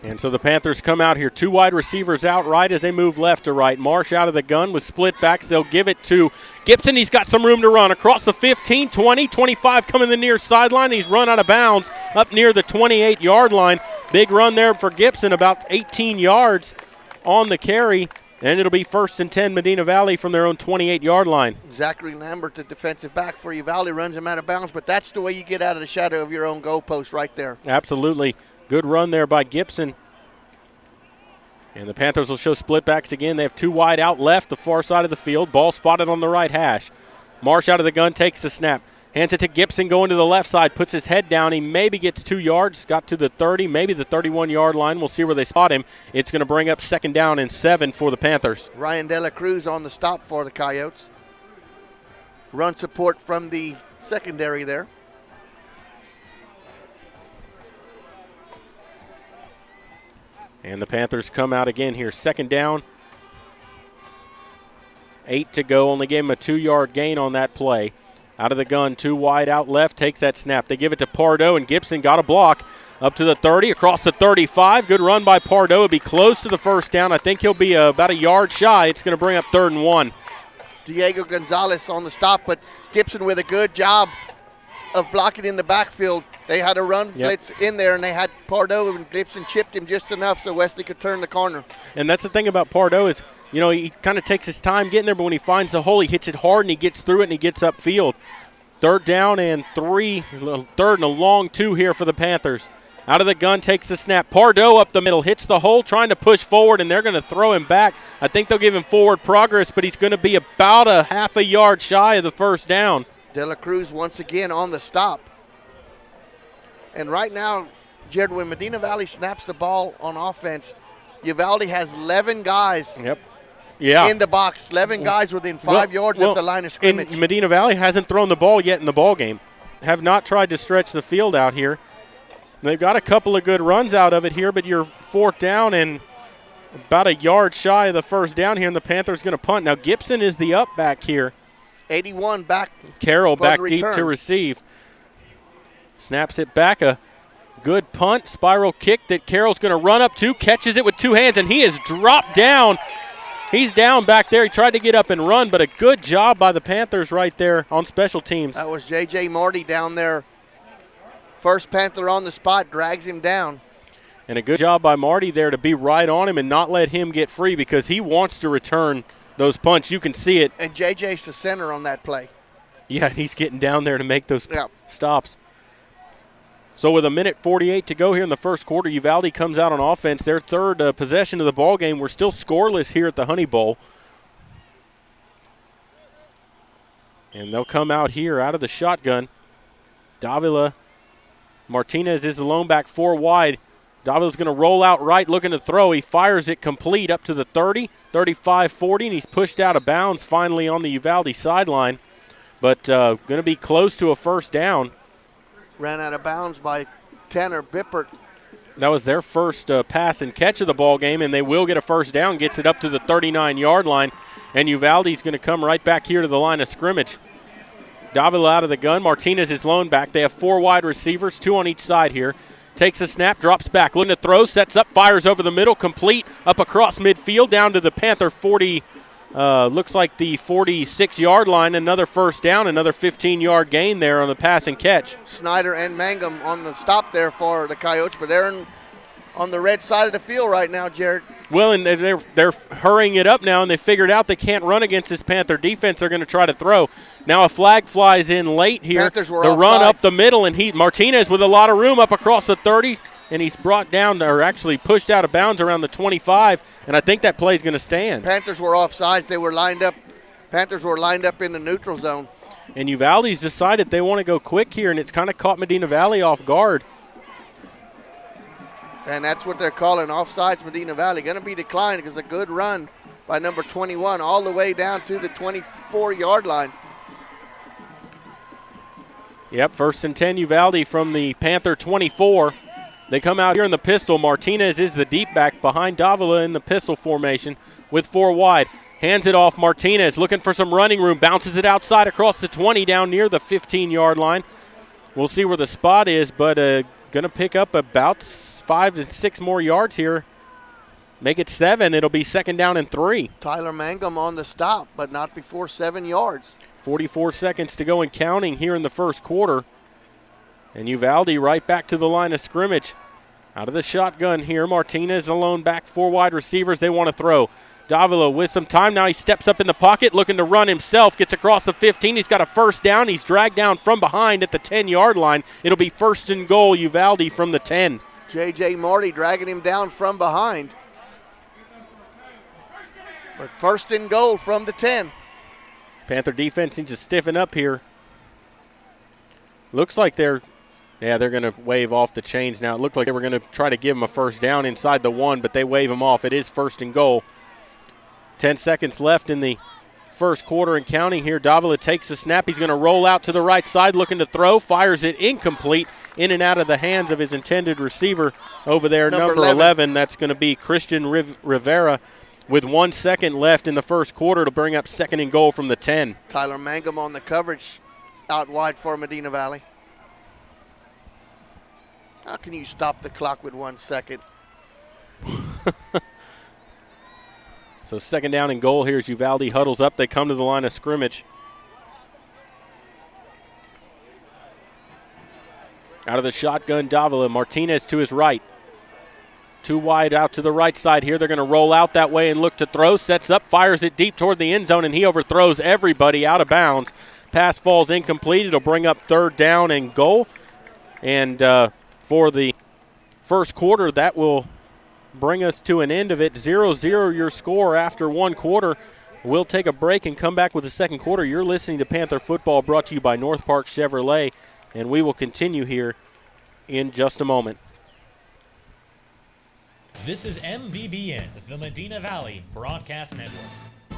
And so the Panthers come out here. 2 wide receivers out right as they move left to right. Marsh out of the gun with split backs. They'll give it to Gibson. He's got some room to run across the 15, 20, 25 coming the near sideline. He's run out of bounds up near the 28-yard line. Big run there for Gibson, about 18 yards on the carry. And it'll be 1st and 10 Medina Valley from their own 28-yard line. Zachary Lambert, the defensive back for Uvalde, runs him out of bounds, but that's the way you get out of the shadow of your own goalpost right there. Absolutely. Good run there by Gibson. And the Panthers will show split backs again. They have 2 wide out left, the far side of the field. Ball spotted on the right hash. Marsh out of the gun, takes the snap. Hands it to Gibson, going to the left side, puts his head down. He maybe gets 2 yards, got to the 30, maybe the 31-yard line. We'll see where they spot him. It's going to bring up 2nd down and 7 for the Panthers. Ryan De La Cruz on the stop for the Coyotes. Run support from the secondary there. And the Panthers come out again here. 2nd down. 8 to go. Only gave him a 2-yard gain on that play. Out of the gun, 2 wide out left. Takes that snap. They give it to Pardo, and Gibson got a block. Up to the 30, across the 35. Good run by Pardo. It'll be close to the 1st down. I think he'll be about a yard shy. It's going to bring up 3rd and 1. Diego Gonzalez on the stop, but Gibson with a good job of blocking in the backfield. They had a run blitz in there, and they had Pardo, and Gibson chipped him just enough so Wesley could turn the corner. And that's the thing about Pardo is, you know, he kind of takes his time getting there, but when he finds the hole, he hits it hard, and he gets through it, and he gets upfield. 3rd down and 3, 3rd and a long 2 here for the Panthers. Out of the gun, takes the snap. Pardo up the middle, hits the hole, trying to push forward, and they're going to throw him back. I think they'll give him forward progress, but he's going to be about a half a yard shy of the 1st down. De La Cruz once again on the stop. And right now, Jared, when Medina Valley snaps the ball on offense, Uvalde has 11 guys in the box, 11 guys within 5 yards of the line of scrimmage. And Medina Valley hasn't thrown the ball yet in the ball game. Have not tried to stretch the field out here. They've got a couple of good runs out of it here, but you're 4th down and about a yard shy of the 1st down here, and the Panthers going to punt. Now, Gibson is the up back here. 81 back. Carroll back deep to receive. Snaps it back. A good punt, spiral kick that Carroll's going to run up to, catches it with 2 hands, and he is dropped down. He's down back there. He tried to get up and run, but a good job by the Panthers right there on special teams. That was J.J. Marty down there. First Panther on the spot, drags him down. And a good job by Marty there to be right on him and not let him get free because he wants to return those punts. You can see it. And J.J.'s the center on that play. Yeah, he's getting down there to make those stops. So with 1:48 to go here in the first quarter, Uvalde comes out on offense. Their 3rd possession of the ball game. We're still scoreless here at the Honey Bowl. And they'll come out here out of the shotgun. Davila Martinez is the lone back 4 wide. Davila's going to roll out right, looking to throw. He fires it complete up to the 30, 35, 40, and he's pushed out of bounds finally on the Uvalde sideline. But going to be close to a first down. Ran out of bounds by Tanner Bippert. That was their first pass and catch of the ball game, and they will get a first down, gets it up to the 39-yard line, and Uvalde's going to come right back here to the line of scrimmage. Davila out of the gun. Martinez is lone back. They have 4 wide receivers, 2 on each side here. Takes a snap, drops back, looking to throw, sets up, fires over the middle, complete, up across midfield, down to the Panther 40, looks like the 46-yard line. Another first down, another 15-yard gain there on the pass and catch. Snyder and Mangum on the stop there for the Coyotes, but they're on the red side of the field right now, Jared. Well, and they're hurrying it up now, and they figured out they can't run against this Panther defense. They're going to try to throw. Now a flag flies in late here. Panthers were the off run sides. up the middle, and Martinez with a lot of room up across the 30, and he's brought down, or actually pushed out of bounds around the 25, and I think that play's going to stand. Panthers were off sides. They were lined up. Panthers were lined up in the neutral zone. And Uvalde's decided they want to go quick here, and it's kind of caught Medina Valley off guard. And that's what they're calling offsides Medina Valley. Going to be declined because a good run by number 21 all the way down to the 24-yard line. Yep, 1st and 10 Uvalde from the Panther 24. They come out here in the pistol. Martinez is the deep back behind Davila in the pistol formation with 4 wide. Hands it off. Martinez looking for some running room. Bounces it outside across the 20 down near the 15-yard line. We'll see where the spot is, but going to pick up about 5 to 6 more yards here. Make it 7. It'll be 2nd down and 3. Tyler Mangum on the stop, but not before 7 yards. 44 seconds to go and counting here in the first quarter. And Uvalde right back to the line of scrimmage. Out of the shotgun here. Martinez alone back, 4 wide receivers. They want to throw. Davila with some time. Now he steps up in the pocket looking to run himself. Gets across the 15. He's got a first down. He's dragged down from behind at the 10-yard line. It'll be 1st and goal, Uvalde from the 10. J.J. Marty dragging him down from behind. But 1st and goal from the 10. Panther defense needs to stiffen up here. Looks like they're going to wave off the chains now. It looked like they were going to try to give him a first down inside the 1, but they wave him off. It is 1st and goal. 10 seconds left in the first quarter and counting here. Davila takes the snap. He's going to roll out to the right side looking to throw. Fires it incomplete, in and out of the hands of his intended receiver over there, number 11. That's going to be Christian Rivera. With 1 second left in the first quarter to bring up 2nd and goal from the 10. Tyler Mangum on the coverage out wide for Medina Valley. How can you stop the clock with 1 second? So 2nd down and goal here as Uvalde huddles up. They come to the line of scrimmage. Out of the shotgun, Davila. Martinez to his right. 2 wide out to the right side here. They're going to roll out that way and look to throw. Sets up, fires it deep toward the end zone, and he overthrows everybody out of bounds. Pass falls incomplete. It'll bring up 3rd down and goal. And for the first quarter, that will bring us to an end of it. 0-0 your score after 1 quarter. We'll take a break and come back with the second quarter. You're listening to Panther Football, brought to you by North Park Chevrolet, and we will continue here in just a moment. This is MVBN, the Medina Valley Broadcast Network.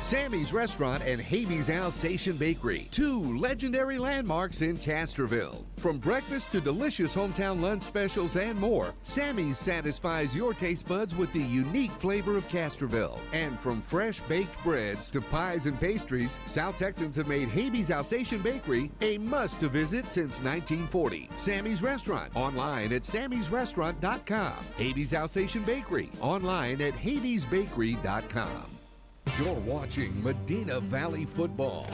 Sammy's Restaurant and Habeas Alsatian Bakery, 2 legendary landmarks in Castroville. From breakfast to delicious hometown lunch specials and more, Sammy's satisfies your taste buds with the unique flavor of Castroville. And from fresh baked breads to pies and pastries, South Texans have made Habeas Alsatian Bakery a must-to-visit since 1940. Sammy's Restaurant, online at sammysrestaurant.com. Habeas Alsatian Bakery, online at habeasbakery.com. You're watching Medina Valley Football.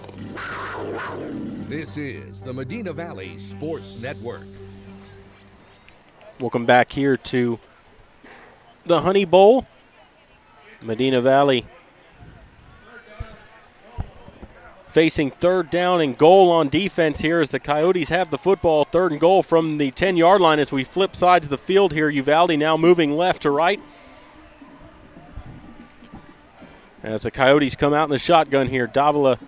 This is the Medina Valley Sports Network. Welcome back here to the Honey Bowl. Medina Valley facing 3rd down and goal on defense here as the Coyotes have the football. 3rd and goal from the 10-yard line as we flip sides of the field here. Uvalde now moving left to right. As the Coyotes come out in the shotgun here, Davila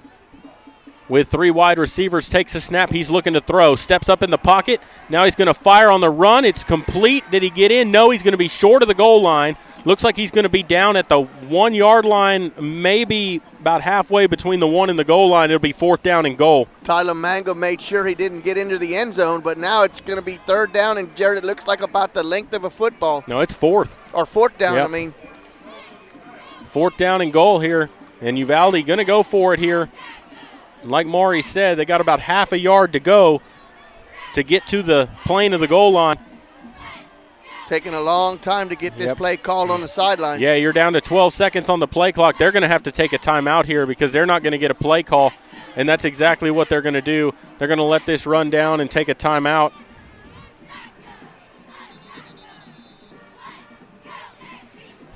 with 3 wide receivers, takes a snap. He's looking to throw, steps up in the pocket. Now he's going to fire on the run. It's complete. Did he get in? No, he's going to be short of the goal line. Looks like he's going to be down at the 1 yard line, maybe about halfway between the 1 and the goal line. It'll be 4th down and goal. Tyler Mangum made sure he didn't get into the end zone, but now it's going to be 3rd down, and Jared, it looks like about the length of a football. No, it's 4th. Or 4th down, Yep. I mean. 4th down and goal here, and Uvalde going to go for it here. Like Maury said, they got about half a yard to go to get to the plane of the goal line. Taking a long time to get this play called on the sideline. Yeah, you're down to 12 seconds on the play clock. They're going to have to take a timeout here because they're not going to get a play call, and that's exactly what they're going to do. They're going to let this run down and take a timeout.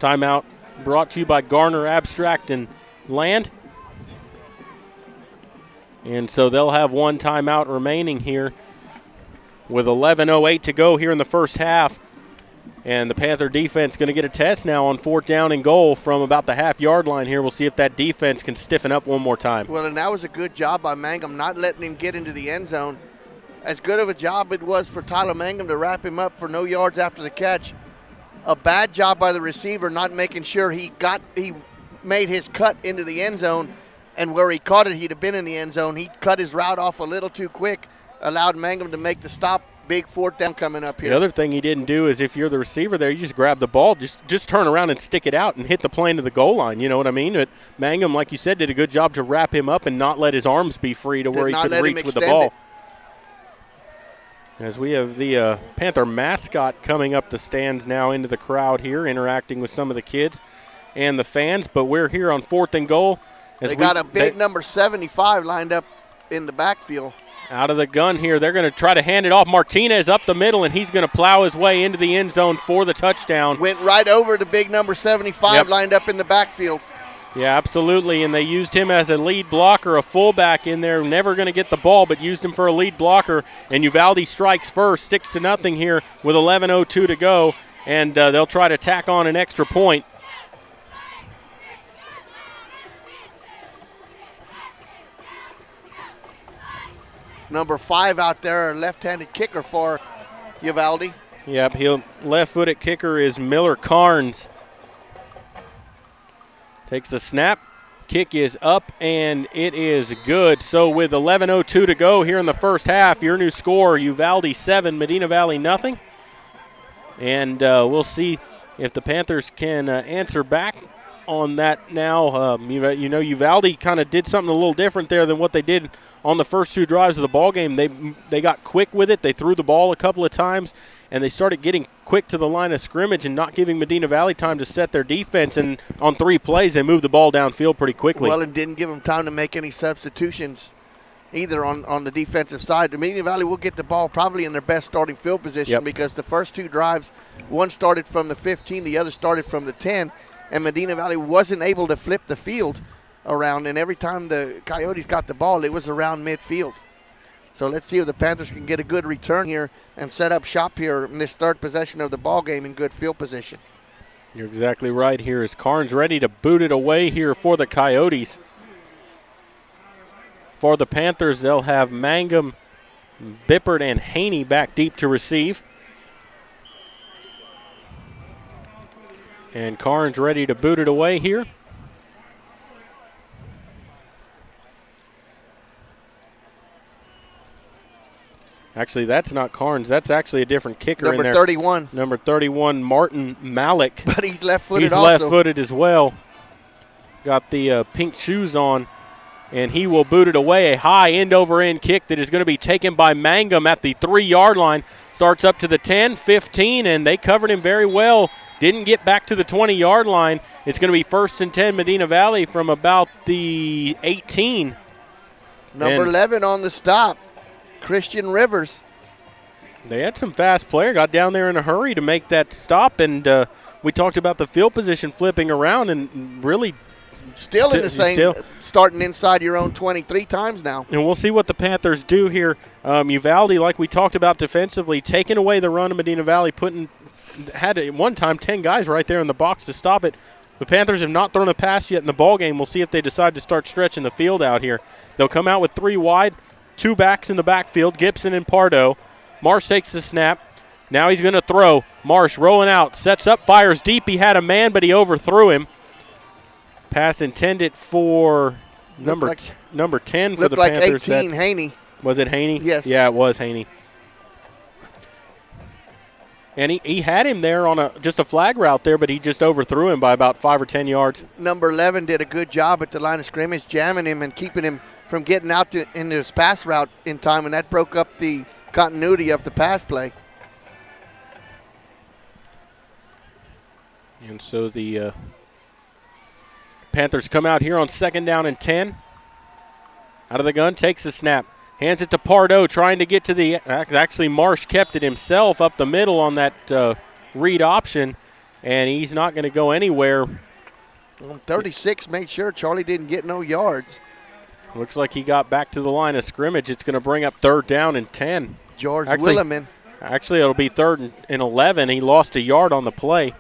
Timeout brought to you by Garner Abstract and Land. And so they'll have 1 timeout remaining here with 11:08 to go here in the first half. And the Panther defense going to get a test now on 4th down and goal from about the half-yard line here. We'll see if that defense can stiffen up one more time. Well, and that was a good job by Mangum, not letting him get into the end zone. As good of a job it was for Tyler Mangum to wrap him up for no yards after the catch. A bad job by the receiver not making sure he made his cut into the end zone, and where he caught it, he'd have been in the end zone. He cut his route off a little too quick, allowed Mangum to make the stop. Big 4th down coming up here. The other thing he didn't do is if you're the receiver there, you just grab the ball, just turn around and stick it out and hit the plane to the goal line. You know what I mean? But Mangum, like you said, did a good job to wrap him up and not let his arms be free to where he could reach with the ball. As we have the Panther mascot coming up the stands now into the crowd here, interacting with some of the kids and the fans. But we're here on 4th and goal. They got a big number 75 lined up in the backfield. Out of the gun here, they're going to try to hand it off. Martinez up the middle, and he's going to plow his way into the end zone for the touchdown. Went right over the big number 75 lined up in the backfield. Yeah, absolutely, and they used him as a lead blocker, a fullback in there, never going to get the ball, but used him for a lead blocker, and Uvalde strikes first, 6-0 here with 11:02 to go, and they'll try to tack on an extra point. Number 5 out there, a left-handed kicker for Uvalde. Yep, left-footed kicker is Miller Carnes. Takes the snap. Kick is up, and it is good. So with 11:02 to go here in the first half, your new score, Uvalde 7, Medina Valley nothing. And we'll see if the Panthers can answer back on that now. Uvalde kind of did something a little different there than what they did on the first 2 drives of the ball game. They got quick with it. They threw the ball a couple of times, and they started getting quick to the line of scrimmage and not giving Medina Valley time to set their defense. And on 3 plays, they moved the ball downfield pretty quickly. Well, and didn't give them time to make any substitutions either on the defensive side. The Medina Valley will get the ball probably in their best starting field position because the first 2 drives, one started from the 15, the other started from the 10, and Medina Valley wasn't able to flip the field around, and every time the Coyotes got the ball, it was around midfield. So let's see if the Panthers can get a good return here and set up shop here in this 3rd possession of the ball game in good field position. You're exactly right. Here is Carnes ready to boot it away here for the Coyotes. For the Panthers, they'll have Mangum, Bippert, and Haney back deep to receive. And Carnes ready to boot it away here. Actually, that's not Carnes. That's actually a different kicker in there. Number 31. Number 31, Martin Malik. But he's left-footed He's also. left-footed as well. Got the pink shoes on, and he will boot it away. A high end-over-end kick that is going to be taken by Mangum at the 3-yard line. Starts up to the 10, 15, and they covered him very well. Didn't get back to the 20-yard line. It's going to be 1st and 10 Medina Valley from about the 18. Number 11 on the stop, Christian Rivers. They had some fast player, got down there in a hurry to make that stop, and we talked about the field position flipping around and really still in the same, starting inside your own 23 times now. And we'll see what the Panthers do here. Uvalde, like we talked about defensively, taking away the run of Medina Valley, had at one time 10 guys right there in the box to stop it. The Panthers have not thrown a pass yet in the ball game. We'll see if they decide to start stretching the field out here. They'll come out with 3 wide, 2 backs in the backfield, Gibson and Pardo. Marsh takes the snap. Now he's going to throw. Marsh rolling out, sets up, fires deep. He had a man, but he overthrew him. Pass intended for number 10 for the Panthers. Looked like 18, Haney. Was it Haney? Yes. Yeah, it was Haney. And he had him there on just a flag route there, but he just overthrew him by about 5 or 10 yards. Number 11 did a good job at the line of scrimmage, jamming him and keeping him from getting out into his pass route in time, and that broke up the continuity of the pass play. And so the Panthers come out here on 2nd down and 10. Out of the gun, takes the snap. Hands it to Pardo, trying to get to the – actually, Marsh kept it himself up the middle on that read option, and he's not going to go anywhere. 36 made sure Charlie didn't get no yards. Looks like he got back to the line of scrimmage. It's going to bring up 3rd down and 10. George Williman. Actually, it'll be 3rd and 11. He lost a yard on the play.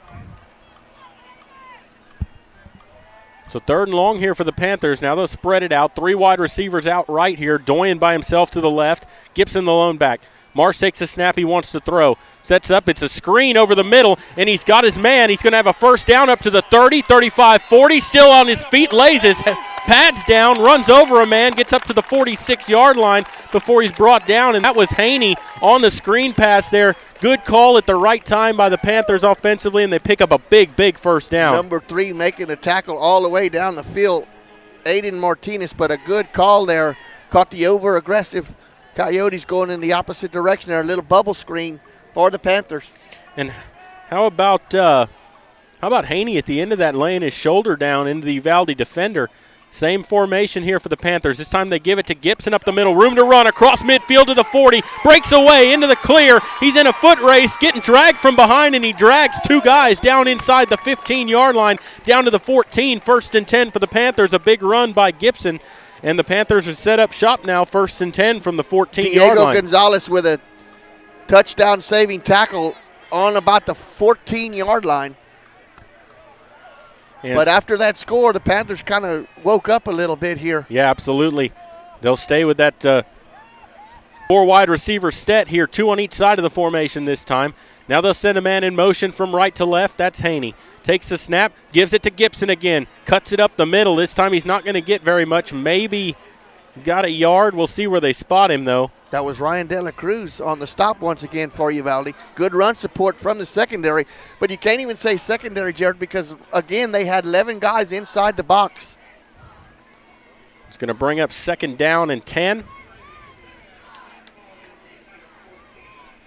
So 3rd and long here for the Panthers. Now they'll spread it out. 3 wide receivers out right here. Doyen by himself to the left. Gibson the lone back. Marsh takes a snap. He wants to throw. Sets up. It's a screen over the middle, and he's got his man. He's going to have a 1st down up to the 30, 35, 40. Still on his feet. Lays his pads down. Runs over a man. Gets up to the 46-yard line before he's brought down, and that was Haney on the screen pass there. Good call at the right time by the Panthers offensively, and they pick up a big, big 1st down. Number 3 making the tackle all the way down the field, Aiden Martinez, but a good call there. Caught the over-aggressive Coyotes going in the opposite direction there. A little bubble screen for the Panthers. And how about Haney at the end of that, laying his shoulder down into the Uvalde defender? Same formation here for the Panthers. This time they give it to Gibson up the middle. Room to run across midfield to the 40. Breaks away into the clear. He's in a foot race, getting dragged from behind, and he drags 2 guys down inside the 15-yard line, down to the 14. 1st and 10 for the Panthers. A big run by Gibson. And the Panthers are set up shop now, 1st and 10 from the 14-yard line. Diego Gonzalez with a touchdown-saving tackle on about the 14-yard line. But after that score, the Panthers kind of woke up a little bit here. Yeah, absolutely. They'll stay with that 4 wide receiver set here, 2 on each side of the formation this time. Now they'll send a man in motion from right to left. That's Haney. Takes the snap, gives it to Gibson again, cuts it up the middle. This time he's not going to get very much. Maybe got a yard. We'll see where they spot him, though. That was Ryan De La Cruz on the stop once again for Uvalde. Good run support from the secondary. But you can't even say secondary, Jared, because, again, they had 11 guys inside the box. It's going to bring up 2nd down and 10.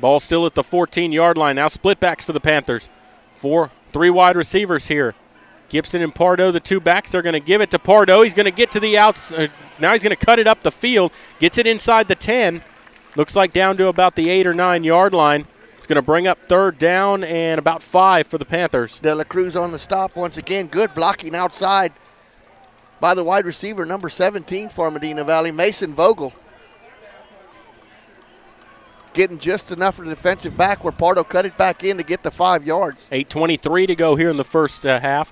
Ball still at the 14-yard line. Now split backs for the Panthers. 3 wide receivers here. Gibson and Pardo, the 2 backs. They're going to give it to Pardo. He's going to get to the outside. Now he's going to cut it up the field. Gets it inside the 10. Looks like down to about the 8 or 9-yard line. It's going to bring up 3rd down and about 5 for the Panthers. De La Cruz on the stop once again. Good blocking outside by the wide receiver, number 17 for Medina Valley, Mason Vogel. Getting just enough of the defensive back where Pardo cut it back in to get the 5 yards. 8:23 to go here in the first half.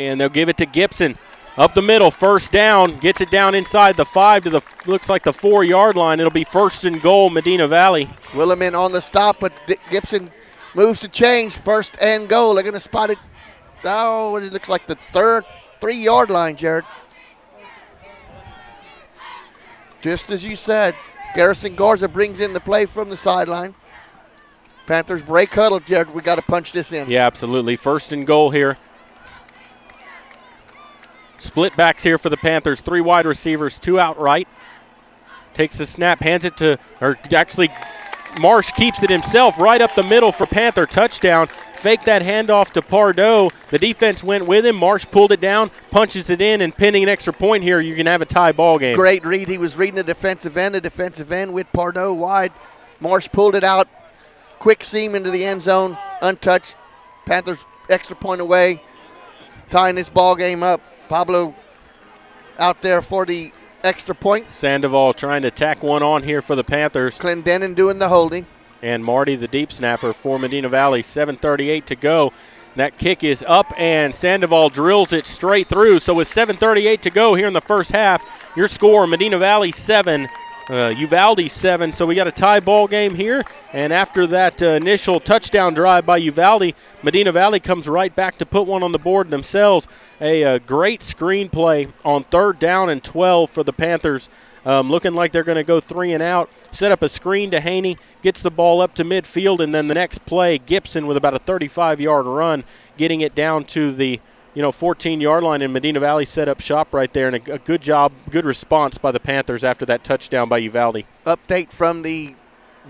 And they'll give it to Gibson. Up the middle, 1st down. Gets it down inside the 5 to the, looks like the 4-yard line. It'll be 1st and goal, Medina Valley. Williman on the stop, but Gibson moves to change. 1st and goal. They're going to spot it. Oh, it looks like the 3-yard line, Jared. Just as you said, Garrison Garza brings in the play from the sideline. Panthers break huddle, Jared. We got to punch this in. Yeah, absolutely. 1st and goal here. Split backs here for the Panthers. 3 wide receivers, 2 out right. Takes the snap, hands it to, or actually Marsh keeps it himself right up the middle for Panther touchdown. Fake that handoff to Pardo. The defense went with him. Marsh pulled it down, punches it in, and pinning an extra point here, you can have a tie ball game. Great read. He was reading the defensive end with Pardo wide. Marsh pulled it out. Quick seam into the end zone, untouched. Panthers extra point away, tying this ball game up. Pablo out there for the extra point. Sandoval trying to tack one on here for the Panthers. Clendenin doing the holding. And Marty, the deep snapper for Medina Valley. 7:38 to go. That kick is up, and Sandoval drills it straight through. So with 7:38 to go here in the first half, your score, Medina Valley 7, Uvalde 7. So we got a tie ball game here. And after that initial touchdown drive by Uvalde, Medina Valley comes right back to put one on the board themselves. A great screen play on 3rd down and 12 for the Panthers. Looking like they're going to go 3 and out. Set up a screen to Haney, gets the ball up to midfield, and then the next play, Gibson with about a 35-yard run, getting it down to the 14-yard line, and Medina Valley set up shop right there, and a good job, good response by the Panthers after that touchdown by Uvalde. Update from the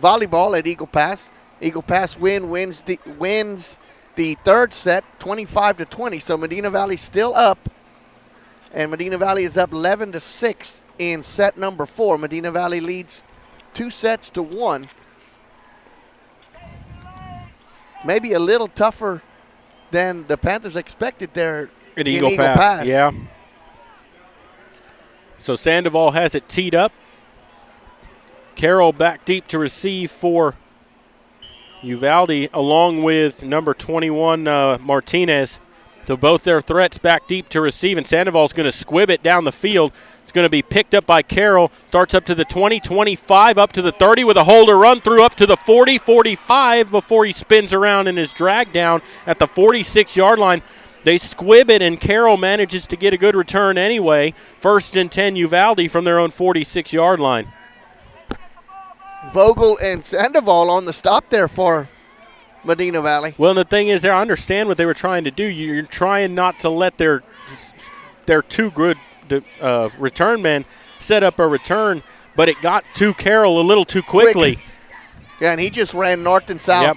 volleyball at Eagle Pass. Eagle Pass wins the 3rd set, 25-20. So Medina Valley still up, and Medina Valley is up 11-6 in set number 4. Medina Valley leads 2-1. Maybe a little tougher than the Panthers expected there at Eagle Pass. Yeah. So Sandoval has it teed up. Carroll back deep to receive for Uvalde, along with number 21, Martinez. So both their threats back deep to receive, and Sandoval's going to squib it down the field. It's going to be picked up by Carroll. Starts up to the 20, 25, up to the 30 with a holder run through up to the 40, 45 before he spins around and is dragged down at the 46-yard line. They squib it, and Carroll manages to get a good return anyway. 1st and 10 Uvalde from their own 46-yard line. Vogel and Sandoval on the stop there for Medina Valley. Well, and the thing is, I understand what they were trying to do. You're trying not to let their two good return men set up a return, but it got to Carroll a little too quickly. Yeah, and he just ran north and south. Yep.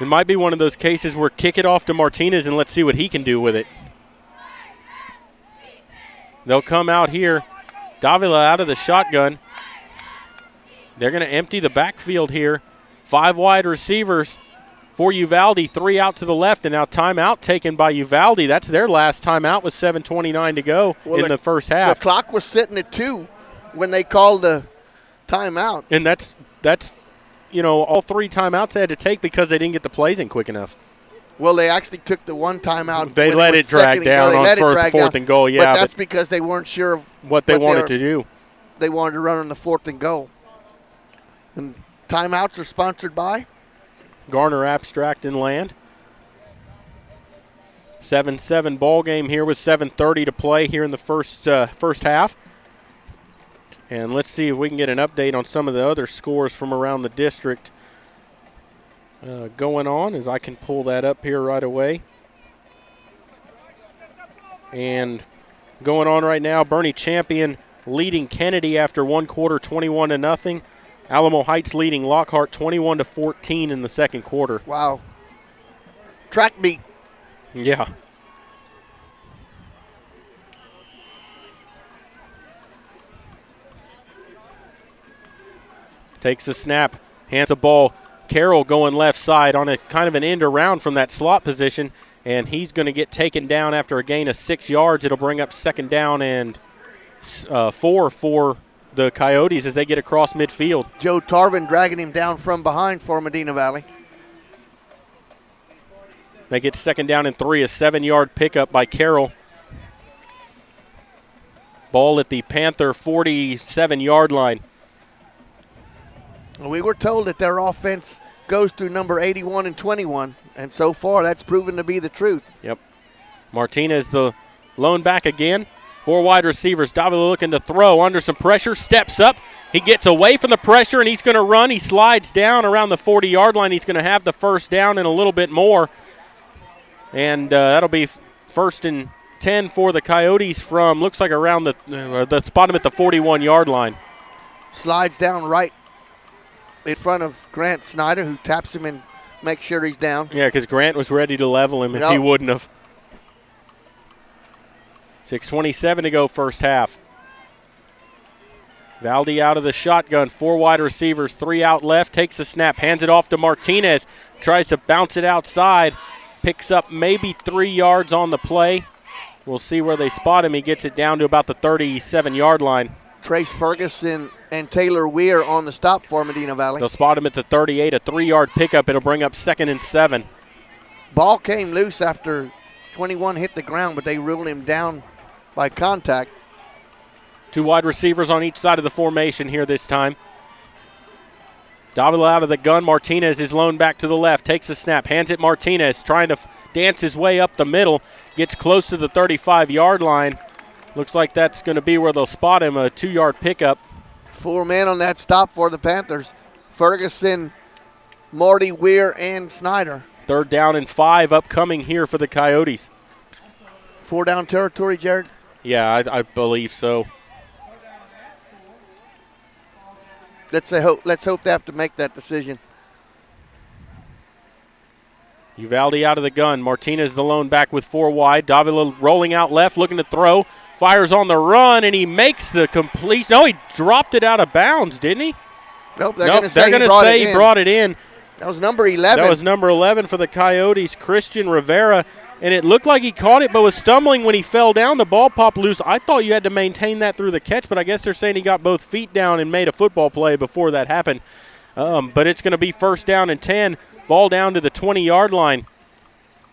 It might be one of those cases where kick it off to Martinez and let's see what he can do with it. They'll come out here. Davila out of the shotgun. They're going to empty the backfield here. 5 wide receivers for Uvalde, 3 out to the left, and now timeout taken by Uvalde. That's their last timeout with 7:29 to go in the first half. The clock was sitting at 2 when they called the timeout. And that's all 3 timeouts they had to take because they didn't get the plays in quick enough. Well, they actually took the one timeout. They let it drag down on 4th and goal, yeah. But that's because they weren't sure of what they wanted to do. They wanted to run on the 4th and goal. And timeouts are sponsored by Garner Abstract and Land. 7-7 ball game here with 7:30 to play here in the first half. And let's see if we can get an update on some of the other scores from around the district going on, as I can pull that up here right away. And going on right now, Bernie Champion leading Kennedy after 1 quarter, 21-0. Alamo Heights leading Lockhart 21-14 in the 2nd quarter. Wow. Track meet. Yeah. Takes the snap, hands the ball. Carroll going left side on a kind of an end around from that slot position, and he's going to get taken down after a gain of 6 yards. It'll bring up 2nd down and 4 for the Coyotes as they get across midfield. Joe Tarvin dragging him down from behind for Medina Valley. They get 2nd down and 3, a 7-yard pickup by Carroll. Ball at the Panther 47-yard line. We were told that their offense goes through number 81 and 21, and so far that's proven to be the truth. Yep. Martinez, the lone back again. 4 wide receivers. Davila looking to throw under some pressure. Steps up. He gets away from the pressure, and he's going to run. He slides down around the 40-yard line. He's going to have the 1st down and a little bit more. And that'll be 1st and 10 for the Coyotes from, looks like around the spot him at the 41-yard line. Slides down right in front of Grant Snyder, who taps him and makes sure he's down. Yeah, because Grant was ready to level him if he wouldn't have. 6:27 to go first half. Valdi out of the shotgun, 4 wide receivers, 3 out left, takes the snap, hands it off to Martinez, tries to bounce it outside, picks up maybe 3 yards on the play, We'll see where they spot him. He gets it down to about the 37-yard line. Trace Ferguson and Taylor Weir on the stop for Medina Valley. They'll spot him at the 38, a 3-yard pickup. It'll bring up 2nd and 7. Ball came loose after 21 hit the ground, but they ruled him down by contact. 2 wide receivers on each side of the formation here this time. Davila out of the gun. Martinez is loaned back to the left. Takes the snap. Hands it Martinez. Trying to dance his way up the middle. Gets close to the 35-yard line. Looks like that's going to be where they'll spot him. A 2-yard pickup. 4 men on that stop for the Panthers. Ferguson, Marty, Weir, and Snyder. 3rd down and 5 upcoming here for the Coyotes. 4 down territory, Jared? Yeah, I believe so. Let's hope they have to make that decision. Uvalde out of the gun. Martinez the lone back with 4 wide. Davila rolling out left, looking to throw. Fires on the run, and he makes the completion. No, he dropped it out of bounds, didn't he? Nope, they're going to say he brought it in. That was number 11. That was number 11 for the Coyotes, Christian Rivera. And it looked like he caught it but was stumbling when he fell down. The ball popped loose. I thought you had to maintain that through the catch, but I guess they're saying he got both feet down and made a football play before that happened. But it's going to be 1st down and 10. Ball down to the 20-yard line.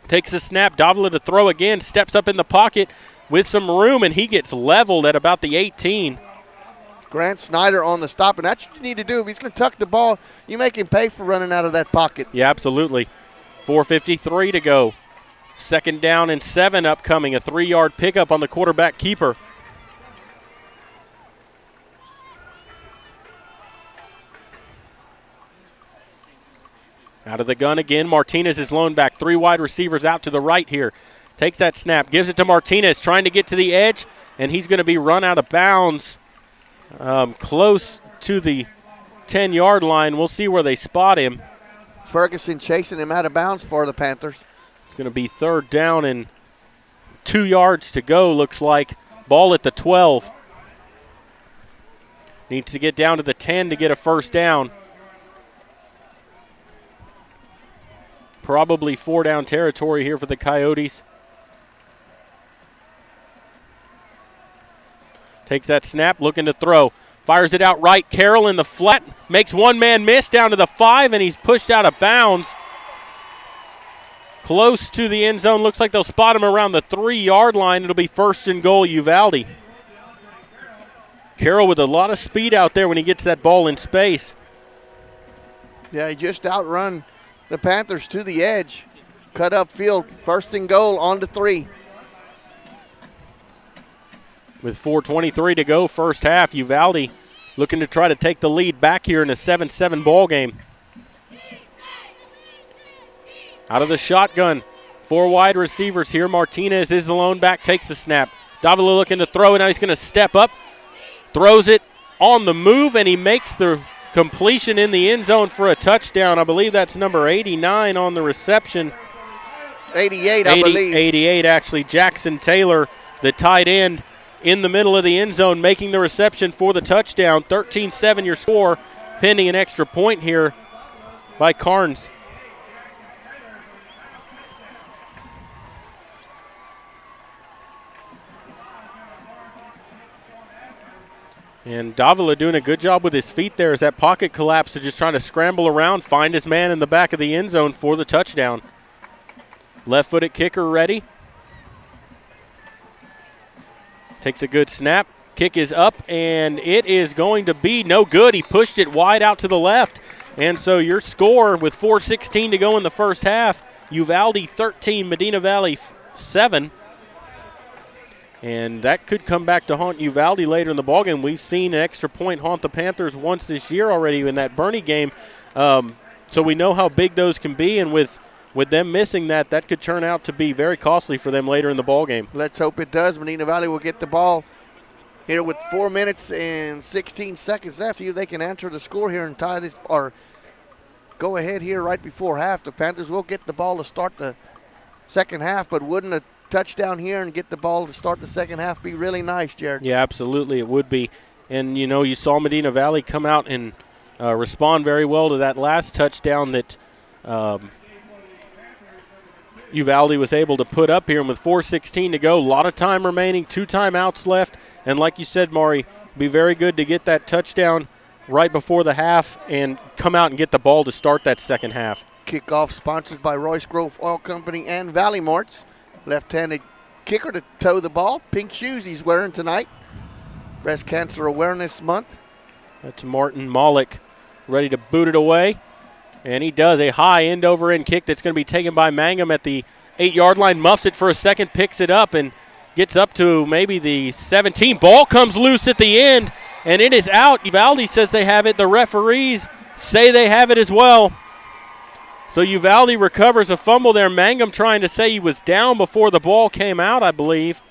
Takes the snap. Davila to throw again. Steps up in the pocket with some room, and he gets leveled at about the 18. Grant Snyder on the stop, and that's what you need to do. If he's going to tuck the ball, you make him pay for running out of that pocket. Yeah, absolutely. 4:53 to go. 2nd down and 7 upcoming. A 3-yard pickup on the quarterback keeper. Out of the gun again. Martinez is loaned back. 3 wide receivers out to the right here. Takes that snap. Gives it to Martinez. Trying to get to the edge. And he's going to be run out of bounds close to the 10-yard line. We'll see where they spot him. Ferguson chasing him out of bounds for the Panthers. It's going to be 3rd down and 2 yards to go, looks like. Ball at the 12. Needs to get down to the 10 to get a 1st down. Probably 4 down territory here for the Coyotes. Takes that snap, looking to throw. Fires it out right. Carroll in the flat. Makes one man miss down to the 5, and he's pushed out of bounds. Close to the end zone. Looks like they'll spot him around the 3-yard line. It'll be 1st and goal, Uvalde. Carroll with a lot of speed out there when he gets that ball in space. Yeah, he just outrun the Panthers to the edge. Cut up field. 1st and goal on to 3. With 4:23 to go, first half, Uvalde looking to try to take the lead back here in a 7-7 ball game. Out of the shotgun, 4 wide receivers here. Martinez is the lone back, takes the snap. Davila looking to throw, and now he's going to step up. Throws it on the move, and he makes the completion in the end zone for a touchdown. I believe that's number 89 on the reception. 88, I believe. 88, actually. Jackson Taylor, the tight end, in the middle of the end zone, making the reception for the touchdown. 13-7 your score, pending an extra point here by Carnes. And Davila doing a good job with his feet there as that pocket collapsed, just trying to scramble around, find his man in the back of the end zone for the touchdown. Left-footed kicker ready. Takes a good snap. Kick is up, and it is going to be no good. He pushed it wide out to the left. And so your score with 4:16 to go in the first half, Uvalde 13, Medina Valley 7. And that could come back to haunt Uvalde later in the ballgame. We've seen an extra point haunt the Panthers once this year already in that Bernie game. So we know how big those can be, and with them missing that could turn out to be very costly for them later in the ballgame. Let's hope it does. Medina Valley will get the ball here with 4 minutes and 16 seconds left. See if they can answer the score here and tie this, or go ahead here right before half. The Panthers will get the ball to start the second half, but wouldn't a touchdown here and get the ball to start the second half be really nice, Jared? Yeah, absolutely, it would be. And, you saw Medina Valley come out and respond very well to that last touchdown that Uvalde was able to put up here. And with 4:16 to go, a lot of time remaining, 2 timeouts left. And like you said, Maury, be very good to get that touchdown right before the half and come out and get the ball to start that second half. Kickoff sponsored by Royce Grove Oil Company and Valley Marts. Left-handed kicker to toe the ball. Pink shoes he's wearing tonight. Breast Cancer Awareness Month. That's Martin Malik ready to boot it away. And he does a high end-over-end kick that's going to be taken by Mangum at the 8-yard line. Muffs it for a second, picks it up, and gets up to maybe the 17. Ball comes loose at the end, and it is out. Uvalde says they have it. The referees say they have it as well. So Uvalde recovers a fumble there. Mangum trying to say he was down before the ball came out, I believe.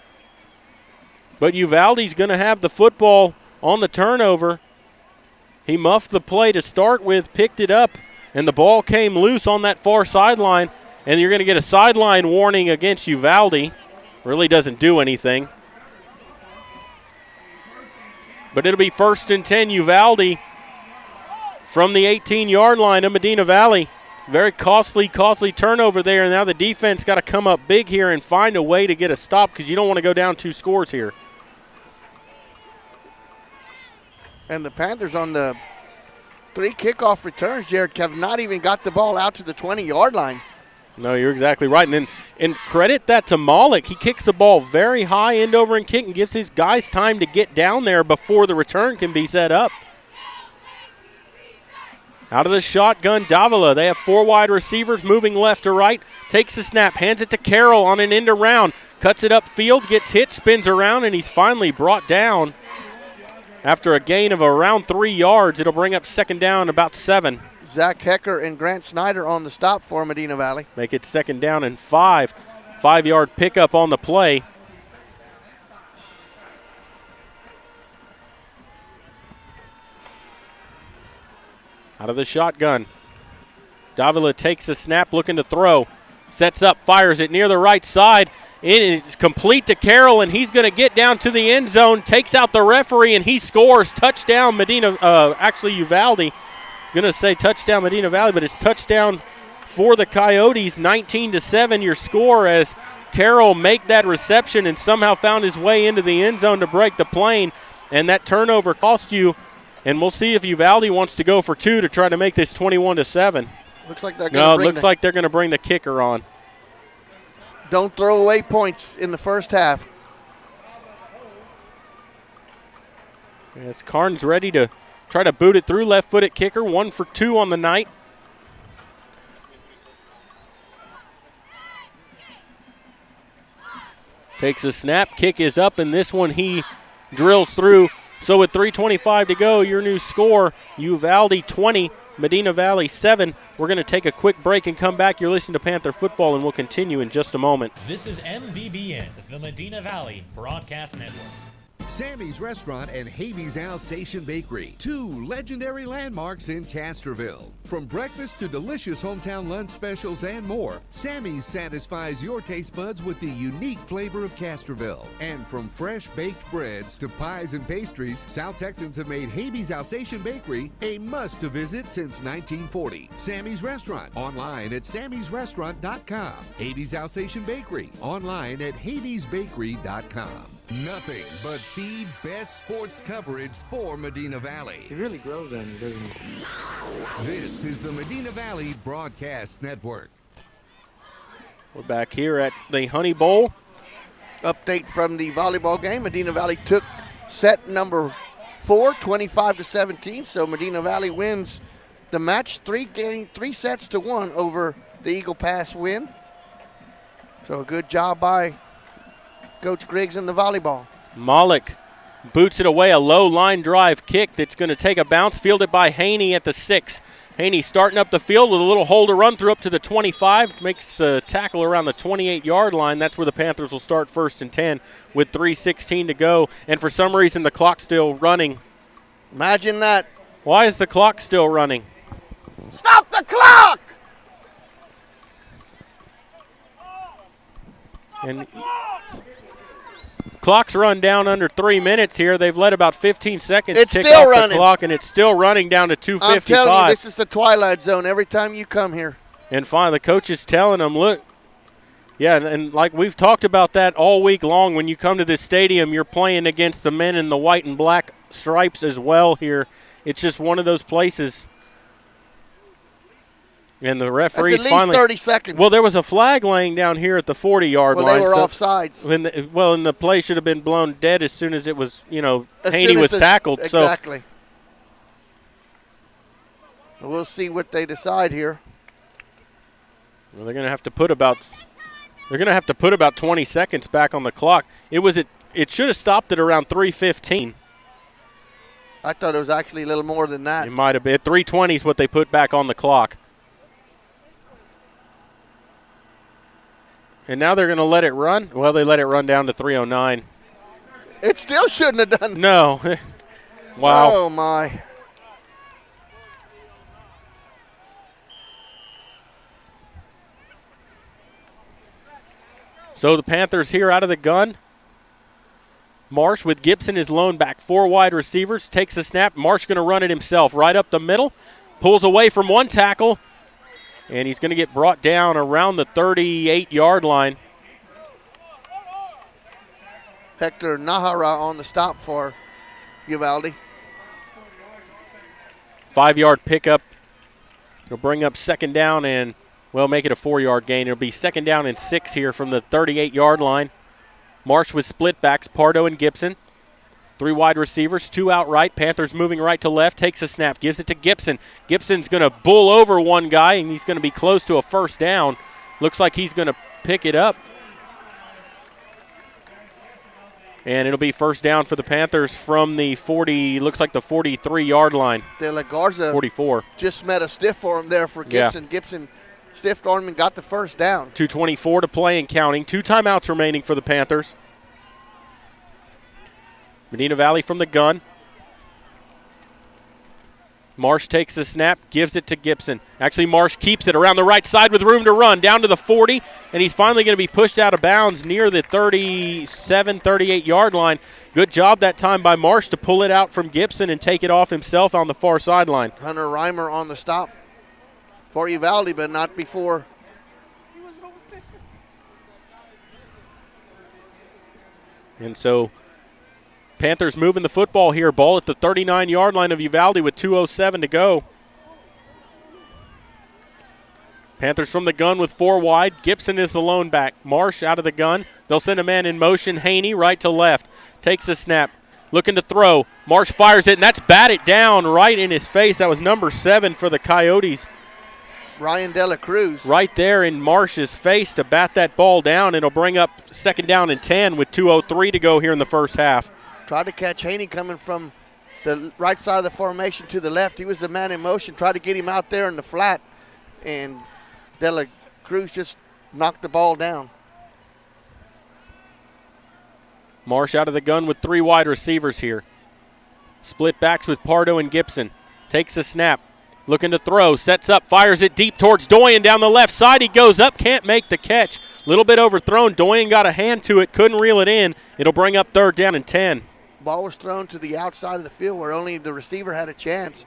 But Uvalde's going to have the football on the turnover. He muffed the play to start with, picked it up, and the ball came loose on that far sideline. And you're going to get a sideline warning against Uvalde. Really doesn't do anything. But it'll be 1st and 10 Uvalde from the 18-yard line of Medina Valley. Very costly turnover there. And now the defense got to come up big here and find a way to get a stop because you don't want to go down 2 scores here. And the Panthers on the 3 kickoff returns, Jared, have not even got the ball out to the 20-yard line. No, you're exactly right. And credit that to Malik. He kicks the ball very high end over and kick and gives his guys time to get down there before the return can be set up. Out of the shotgun, Davila. They have 4 wide receivers moving left to right. Takes the snap, hands it to Carroll on an end around. Cuts it upfield, gets hit, spins around, and he's finally brought down. After a gain of around 3 yards, it'll bring up 2nd down, about 7. Zach Hecker and Grant Snyder on the stop for Medina Valley. Make it 2nd down and 5. 5-yard pickup on the play. Out of the shotgun. Davila takes the snap, looking to throw. Sets up, fires it near the right side. It is complete to Carroll, and he's going to get down to the end zone, takes out the referee, and he scores. Touchdown, Uvalde. Going to say touchdown, Medina Valley, but it's touchdown for the Coyotes. 19-7 your score as Carroll make that reception and somehow found his way into the end zone to break the plane, and that turnover cost you. And we'll see if Uvalde wants to go for 2 to try to make this 21-7. Looks like they're going to looks like they're going to bring the kicker on. Don't throw away points in the first half. Yes, Carnes ready to try to boot it through. Left-footed kicker, 1 for 2 on the night. Takes a snap, kick is up, and this one he drills through. So with 3:25 to go, your new score, Uvalde 20, Medina Valley 7. We're going to take a quick break and come back. You're listening to Panther Football, and we'll continue in just a moment. This is MVBN, the Medina Valley Broadcast Network. Sammy's Restaurant and Habeas Alsatian Bakery, 2 legendary landmarks in Castroville. From breakfast to delicious hometown lunch specials and more, Sammy's satisfies your taste buds with the unique flavor of Castroville. And from fresh baked breads to pies and pastries, South Texans have made Habeas Alsatian Bakery a must-to-visit since 1940. Sammy's Restaurant, online at sammysrestaurant.com. Habeas Alsatian Bakery, online at habeasbakery.com. Nothing but the best sports coverage for Medina Valley. He really grows on you, doesn't he? This is the Medina Valley Broadcast Network. We're back here at the Honey Bowl. Update from the volleyball game. Medina Valley took set number 4, 25-17. So Medina Valley wins the match, 3 sets to 1 over the Eagle Pass win. So a good job by Coach Griggs in the volleyball. Malik boots it away, a low line drive kick that's going to take a bounce, fielded by Haney at the 6. Haney starting up the field with a little hole to run through up to the 25, makes a tackle around the 28-yard line. That's where the Panthers will start 1st and 10 with 3:16 to go. And for some reason, the clock's still running. Imagine that. Why is the clock still running? Stop the clock! And clock's run down under 3 minutes here. They've let about 15 seconds tick off the clock, and it's still running down to 2:55. I'm telling you, this is the twilight zone every time you come here. And finally, the coach is telling them, look, Yeah, and like we've talked about that all week long, when you come to this stadium, you're playing against the men in the white and black stripes as well here. It's just one of those places. And the referees That's at least 30 seconds. Well, there was a flag laying down here at the 40-yard line. Well, they were offsides. And the play should have been blown dead as soon as it was, Haney was tackled. Exactly. So we'll see what they decide here. Well, they're going to have to put about 20 seconds back on the clock. It should have stopped at around 3:15. I thought it was actually a little more than that. It might have been. 3:20 is what they put back on the clock. And now they're going to let it run. Well, they let it run down to 3:09. It still shouldn't have done. No. Wow. Oh, my. So the Panthers here out of the gun. Marsh with Gibson, his lone back. 4 wide receivers. Takes the snap. Marsh going to run it himself right up the middle. Pulls away from one tackle. And he's going to get brought down around the 38-yard line. Hector Nahara on the stop for Uvalde. 5-yard pickup. It'll bring up second down and, make it a 4-yard gain. It'll be second down and 6 here from the 38-yard line. Marsh with split backs, Pardo and Gibson. 3 wide receivers, 2 out right. Panthers moving right to left. Takes a snap, gives it to Gibson. Gibson's going to bull over one guy, and he's going to be close to a first down. Looks like he's going to pick it up. And it'll be first down for the Panthers from the 43-yard line. De La Garza 44. Just met a stiff arm there for Gibson. Yeah. Gibson stiffed arm and got the first down. 2:24 to play and counting. 2 timeouts remaining for the Panthers. Medina Valley from the gun. Marsh takes the snap, gives it to Gibson. Actually, Marsh keeps it around the right side with room to run, down to the 40, and he's finally going to be pushed out of bounds near the 37, 38-yard line. Good job that time by Marsh to pull it out from Gibson and take it off himself on the far sideline. Hunter Reimer on the stop for Uvalde, but not before. And so Panthers moving the football here. Ball at the 39-yard line of Uvalde with 2:07 to go. Panthers from the gun with 4 wide. Gibson is the lone back. Marsh out of the gun. They'll send a man in motion. Haney right to left. Takes a snap. Looking to throw. Marsh fires it, and that's batted down right in his face. That was number 7 for the Coyotes. Ryan De La Cruz. Right there in Marsh's face to bat that ball down. It'll bring up second down and 10 with 2:03 to go here in the first half. Tried to catch Haney coming from the right side of the formation to the left. He was the man in motion. Tried to get him out there in the flat, and De La Cruz just knocked the ball down. Marsh out of the gun with 3 wide receivers here. Split backs with Pardo and Gibson. Takes the snap. Looking to throw. Sets up. Fires it deep towards Doyen down the left side. He goes up. Can't make the catch. Little bit overthrown. Doyen got a hand to it. Couldn't reel it in. It'll bring up third down and 10. Ball was thrown to the outside of the field where only the receiver had a chance.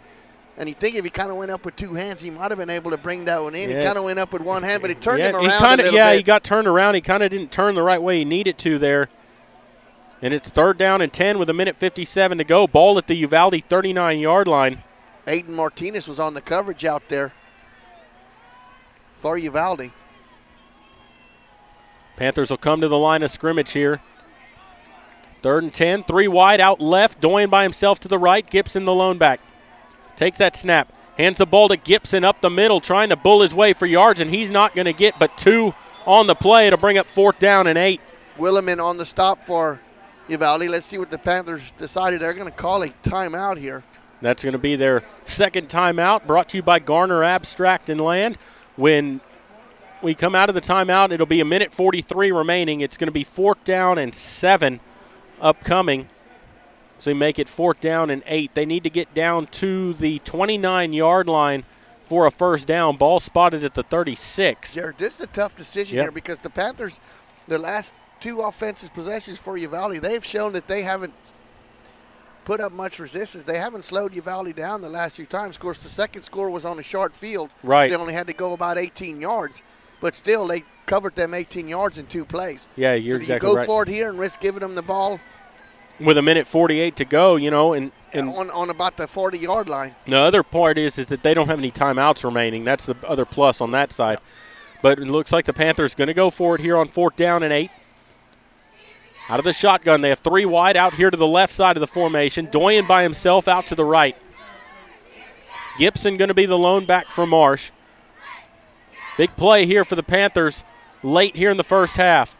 And you think if he kind of went up with 2 hands, he might have been able to bring that one in. Yeah. He kind of went up with 1 hand, but he turned him around a little bit. He got turned around. He kind of didn't turn the right way he needed to there. And it's third down and 10 with 1:57 to go. Ball at the Uvalde 39-yard line. Aiden Martinez was on the coverage out there for Uvalde. Panthers will come to the line of scrimmage here. Third and 10, 3 wide out left. Doyen by himself to the right. Gibson the lone back. Takes that snap. Hands the ball to Gibson up the middle, trying to bull his way for yards, and he's not going to get but 2 on the play. It'll bring up fourth down and 8. Williman on the stop for Uvalde. Let's see what the Panthers decided. They're going to call a timeout here. That's going to be their second timeout, brought to you by Garner Abstract and Land. When we come out of the timeout, it'll be 1:43 remaining. It's going to be fourth down and 7 upcoming. So they make it fourth down and 8. They need to get down to the 29-yard line for a first down. Ball spotted at the 36. Jared, this is a tough decision here because the Panthers, their last 2 offensive possessions for Uvalde, they've shown that they haven't put up much resistance. They haven't slowed Uvalde down the last few times. Of course, the second score was on a short field. Right. They only had to go about 18 yards. but still they covered them 18 yards in 2 plays. Yeah, you're so exactly you go right. for it here and risk giving them the ball with a minute 48 to go, and on about the 40-yard line. The other part is that they don't have any timeouts remaining. That's the other plus on that side. But it looks like the Panthers going to go for it here on 4th down and 8. Out of the shotgun, they have 3 wide out here to the left side of the formation. Doyen by himself out to the right. Gibson going to be the lone back for Marsh. Big play here for the Panthers late here in the first half.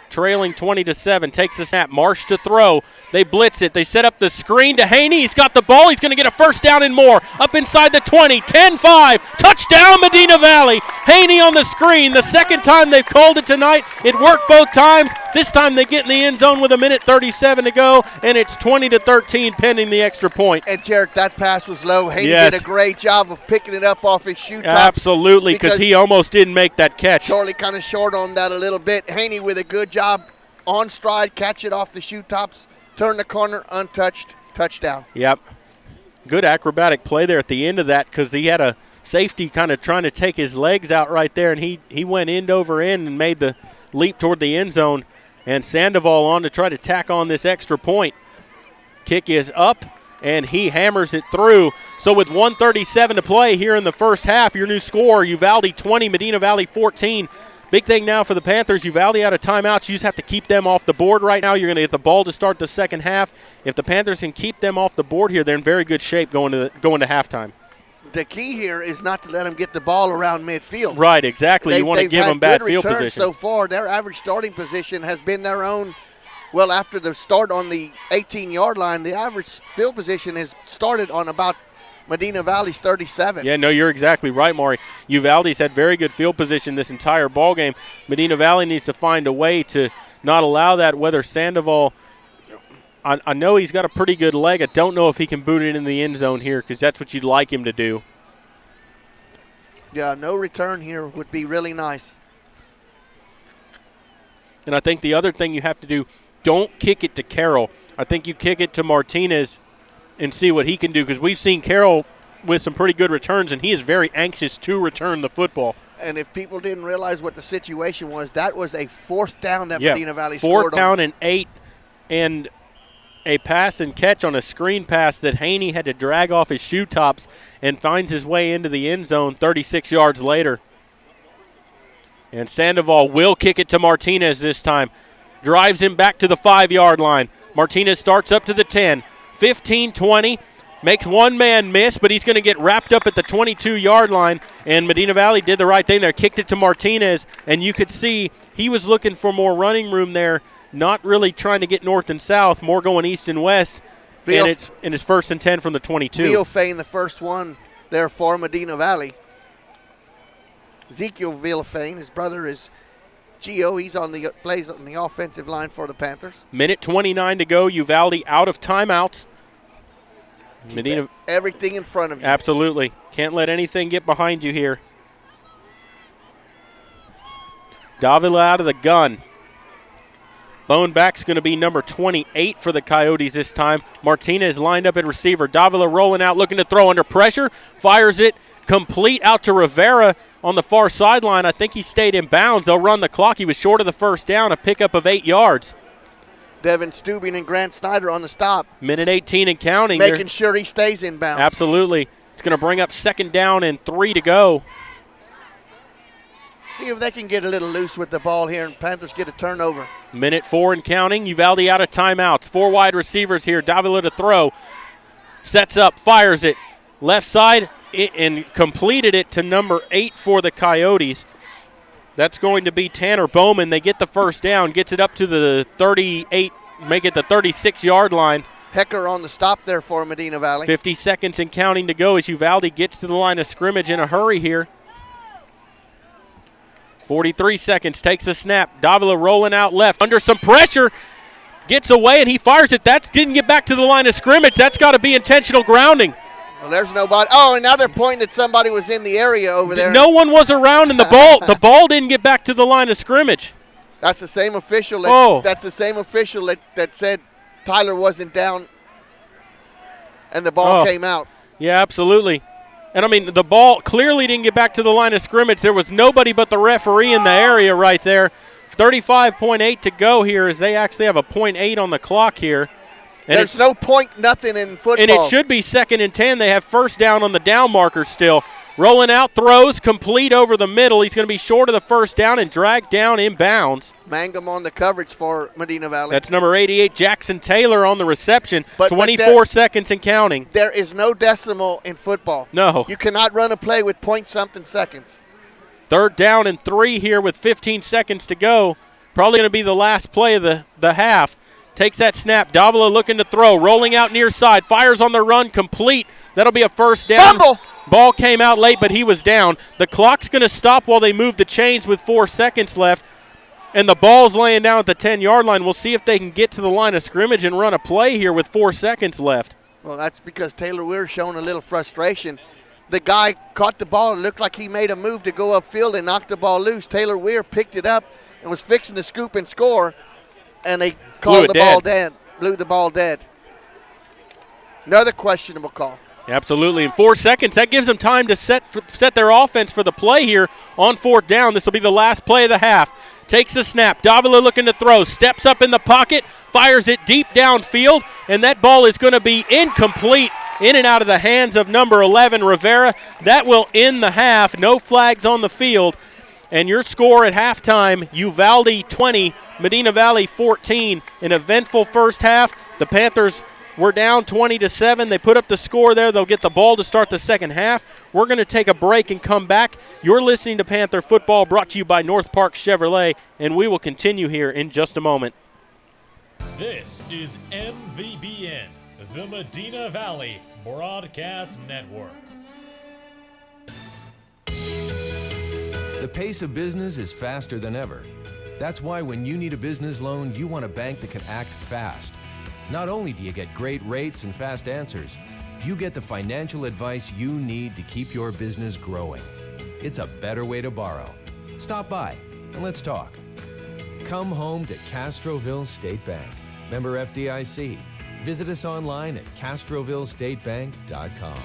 Trailing 20-7, takes the snap. Marsh to throw. They blitz it. They set up the screen to Haney. He's got the ball. He's going to get a first down and more. Up inside the 20, 10-5. Touchdown, Medina Valley. Haney on the screen. The second time they've called it tonight. It worked both times. This time they get in the end zone with a minute 37 to go, and it's 20-13 pending the extra point. And, Jarrett, that pass was low. Haney did a great job of picking it up off his shoe top. Absolutely, because he almost didn't make that catch. Charlie kind of short on that a little bit. Haney with a good job on stride, catch it off the shoe tops, turn the corner, untouched, touchdown. Yep. Good acrobatic play there at the end of that because he had a safety kind of trying to take his legs out right there, and he went end over end and made the leap toward the end zone. And Sandoval on to try to tack on this extra point. Kick is up, and he hammers it through. So with 1:37 to play here in the first half, your new score, Uvalde 20, Medina Valley 14. Big thing now for the Panthers, Uvalde out of timeouts. You just have to keep them off the board right now. You're going to get the ball to start the second half. If the Panthers can keep them off the board here, they're in very good shape going to halftime. The key here is not to let them get the ball around midfield. Right, exactly. You want to give them bad field position. So far, their average starting position has been their own. Well, after the start on the 18-yard line, the average field position has started on about Medina Valley's 37. Yeah, no, you're exactly right, Maury. Uvalde's had very good field position this entire ball game. Medina Valley needs to find a way to not allow that, whether Sandoval – I know he's got a pretty good leg. I don't know if he can boot it in the end zone here because that's what you'd like him to do. Yeah, no return here would be really nice. And I think the other thing you have to do, don't kick it to Carroll. I think you kick it to Martinez and see what he can do because we've seen Carroll with some pretty good returns, and he is very anxious to return the football. And if people didn't realize what the situation was, that was a 4th down that Medina Valley scored on. 4th down and 8, and a pass and catch on a screen pass that Haney had to drag off his shoe tops and finds his way into the end zone 36 yards later. And Sandoval will kick it to Martinez this time. Drives him back to the 5-yard line. Martinez starts up to the 10. 15-20. Makes one man miss, but he's going to get wrapped up at the 22-yard line. And Medina Valley did the right thing there. Kicked it to Martinez, and you could see he was looking for more running room there. Not really trying to get north and south, more going east and west. And it's 1st and 10 from the 22. Villafane, the first one there for Medina Valley. Ezekiel Villafane, his brother is Gio. He's plays on the offensive line for the Panthers. Minute 29 to go. Uvalde out of timeouts. Medina, everything in front of you. Absolutely. Can't let anything get behind you here. Davila out of the gun. Lone back's going to be number 28 for the Coyotes this time. Martinez lined up at receiver. Davila rolling out, looking to throw under pressure. Fires it complete out to Rivera on the far sideline. I think he stayed in bounds. They'll run the clock. He was short of the first down, a pickup of 8 yards. Devin Stubing and Grant Snyder on the stop. Minute 18 and counting. Making sure he stays in bounds. Absolutely. It's going to bring up 2nd down and 3 to go. See if they can get a little loose with the ball here and Panthers get a turnover. Minute 4 and counting. Uvalde out of timeouts. 4 wide receivers here. Davila to throw. Sets up, fires it. Left side and completed it to number 8 for the Coyotes. That's going to be Tanner Bowman. They get the first down. Gets it up to the 38, make it the 36-yard line. Hecker on the stop there for Medina Valley. 50 seconds and counting to go as Uvalde gets to the line of scrimmage in a hurry here. 43 seconds, takes the snap. Davila rolling out left, under some pressure, gets away, and he fires it. That didn't get back to the line of scrimmage. That's got to be intentional grounding. Well, there's nobody. Oh, and now they're pointing that somebody was in the area over there. No one was around, and the ball didn't get back to the line of scrimmage. That's the same official. That's the same official that said Tyler wasn't down, and the ball came out. Yeah, absolutely. And, I mean, the ball clearly didn't get back to the line of scrimmage. There was nobody but the referee in the area right there. 35.8 to go here as they actually have a .8 on the clock here. And there's no point nothing in football. And it should be 2nd and 10. They have first down on the down marker still. Rolling out, throws, complete over the middle. He's going to be short of the first down and dragged down inbounds. Mangum on the coverage for Medina Valley. That's number 88, Jackson Taylor on the reception. 24 seconds and counting. There is no decimal in football. No. You cannot run a play with .something seconds. 3rd down and 3 here with 15 seconds to go. Probably going to be the last play of the half. Takes that snap. Davila looking to throw. Rolling out near side. Fires on the run. Complete. That'll be a first down. Fumble. Ball came out late, but he was down. The clock's going to stop while they move the chains with 4 seconds left. And the ball's laying down at the 10-yard line. We'll see if they can get to the line of scrimmage and run a play here with 4 seconds left. Well, that's because Taylor Weir's showing a little frustration. The guy caught the ball. It looked like he made a move to go upfield and knocked the ball loose. Taylor Weir picked it up and was fixing to scoop and score, and they called the ball dead. Blew the ball dead. Another questionable call. Absolutely. In 4 seconds, that gives them time to set their offense for the play here on 4th down. This will be the last play of the half. Takes the snap. Davila looking to throw. Steps up in the pocket. Fires it deep downfield. And that ball is going to be incomplete. In and out of the hands of number 11, Rivera. That will end the half. No flags on the field. And your score at halftime, Uvalde 20, Medina Valley 14. An eventful first half. The Panthers were down 20-7. They put up the score there. They'll get the ball to start the second half. We're going to take a break and come back. You're listening to Panther Football, brought to you by North Park Chevrolet, and we will continue here in just a moment. This is MVBN, the Medina Valley Broadcast Network. The pace of business is faster than ever. That's why when you need a business loan, you want a bank that can act fast. Not only do you get great rates and fast answers, you get the financial advice you need to keep your business growing. It's a better way to borrow. Stop by and let's talk. Come home to Castroville State Bank. Member FDIC. Visit us online at castrovillestatebank.com.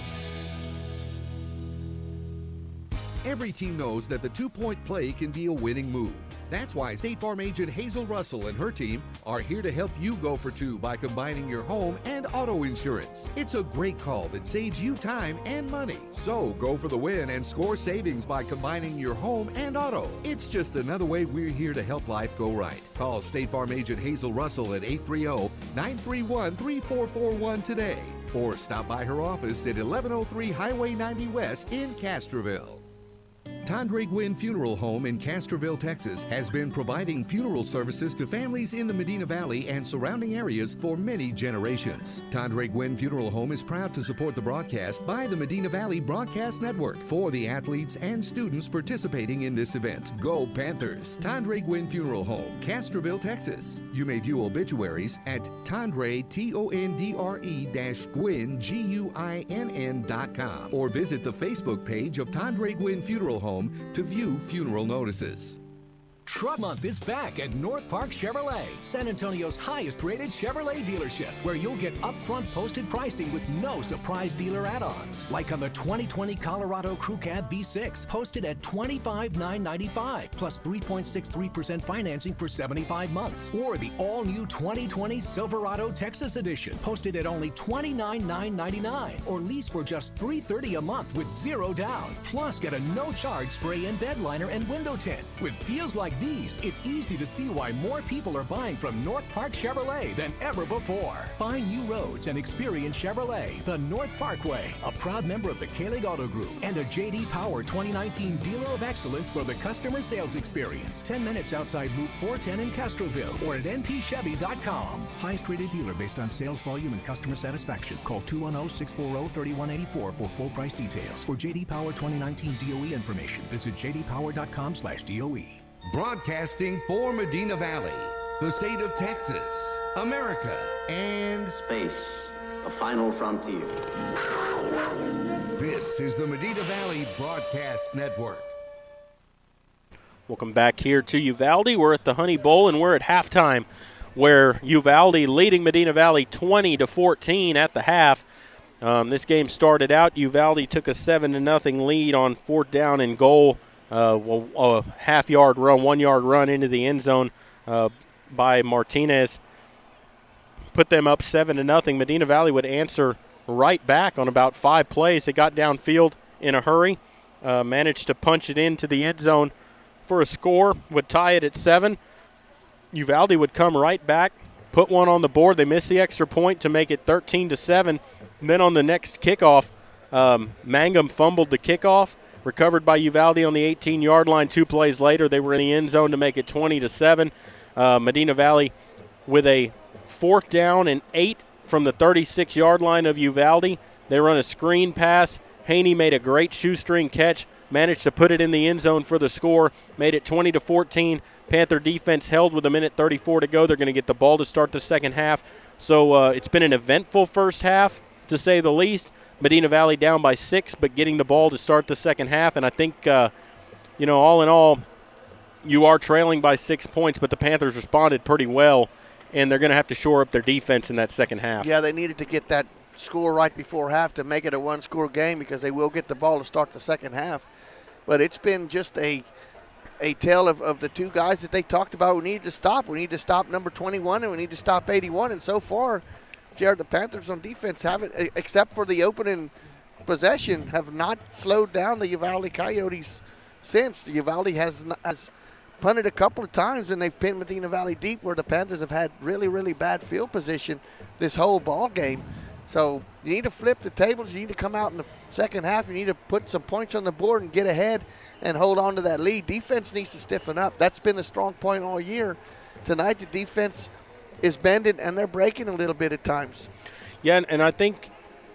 Every team knows that the two-point play can be a winning move. That's why State Farm agent Hazel Russell and her team are here to help you go for two by combining your home and auto insurance. It's a great call that saves you time and money. So go for the win and score savings by combining your home and auto. It's just another way we're here to help life go right. Call State Farm agent Hazel Russell at 830-931-3441 today. Or stop by her office at 1103 Highway 90 West in Castroville. Tandre Gwynn Funeral Home in Castroville, Texas has been providing funeral services to families in the Medina Valley and surrounding areas for many generations. Tandre Gwynn Funeral Home is proud to support the broadcast by the Medina Valley Broadcast Network for the athletes and students participating in this event. Go Panthers! Tandre Gwynn Funeral Home, Castroville, Texas. You may view obituaries at Tandre, Tondre-Gwynn, Guinn.com, or visit the Facebook page of Tandre Gwynn Funeral Home to view funeral notices. Truck Month is back at North Park Chevrolet, San Antonio's highest-rated Chevrolet dealership, where you'll get upfront posted pricing with no surprise dealer add-ons. Like on the 2020 Colorado Crew Cab V6, posted at $25,995, plus 3.63% financing for 75 months. Or the all-new 2020 Silverado Texas Edition, posted at only $29,999, or lease for just $330 a month with zero down. Plus, get a no-charge spray-in bed liner and window tint. With deals like these, it's easy to see why more people are buying from North Park Chevrolet than ever before. Find new roads and experience Chevrolet, the North Parkway, a proud member of the K-Leg Auto Group, and a J.D. Power 2019 Dealer of Excellence for the customer sales experience. 10 minutes outside Loop 410 in Castroville or at npchevy.com. Highest rated dealer based on sales volume and customer satisfaction. Call 210-640-3184 for full price details. For J.D. Power 2019 DOE information, visit jdpower.com/DOE. Broadcasting for Medina Valley, the state of Texas, America, and space, a final frontier. This is the Medina Valley Broadcast Network. Welcome back here to Uvalde. We're at the Honey Bowl, and we're at halftime, where Uvalde leading Medina Valley 20-14 at the half. This game started out, Uvalde took a 7-0 lead on 4th down and goal. A half-yard run, 1-yard run into the end zone by Martinez. Put them up 7-0. Medina Valley would answer right back on about 5 plays. They got downfield in a hurry, managed to punch it into the end zone for a score, would tie it at 7. Uvalde would come right back, put one on the board. They missed the extra point to make it 13-7. And then on the next kickoff, Mangum fumbled the kickoff, recovered by Uvalde on the 18-yard line. 2 plays later, they were in the end zone to make it 20-7. Medina Valley with a 4th down and 8 from the 36-yard line of Uvalde. They run a screen pass. Haney made a great shoestring catch, managed to put it in the end zone for the score, made it 20-14. Panther defense held with 1:34 to go. They're going to get the ball to start the second half. So it's been an eventful first half, to say the least. Medina Valley down by 6, but getting the ball to start the second half. And I think, all in all, you are trailing by 6 points, but the Panthers responded pretty well, and they're going to have to shore up their defense in that second half. Yeah, they needed to get that score right before half to make it a one-score game, because they will get the ball to start the second half. But it's been just a tale of the 2 guys that they talked about we need to stop. We need to stop number 21, and we need to stop 81. And so far, Jared, the Panthers on defense haven't, except for the opening possession, have not slowed down the Uvalde Coyotes since. Uvalde has punted a couple of times when they've pinned Medina Valley deep, where the Panthers have had really, really bad field position this whole ball game. So you need to flip the tables. You need to come out in the second half. You need to put some points on the board and get ahead and hold on to that lead. Defense needs to stiffen up. That's been the strong point all year. Tonight the defense is bending, and they're breaking a little bit at times. Yeah, and I think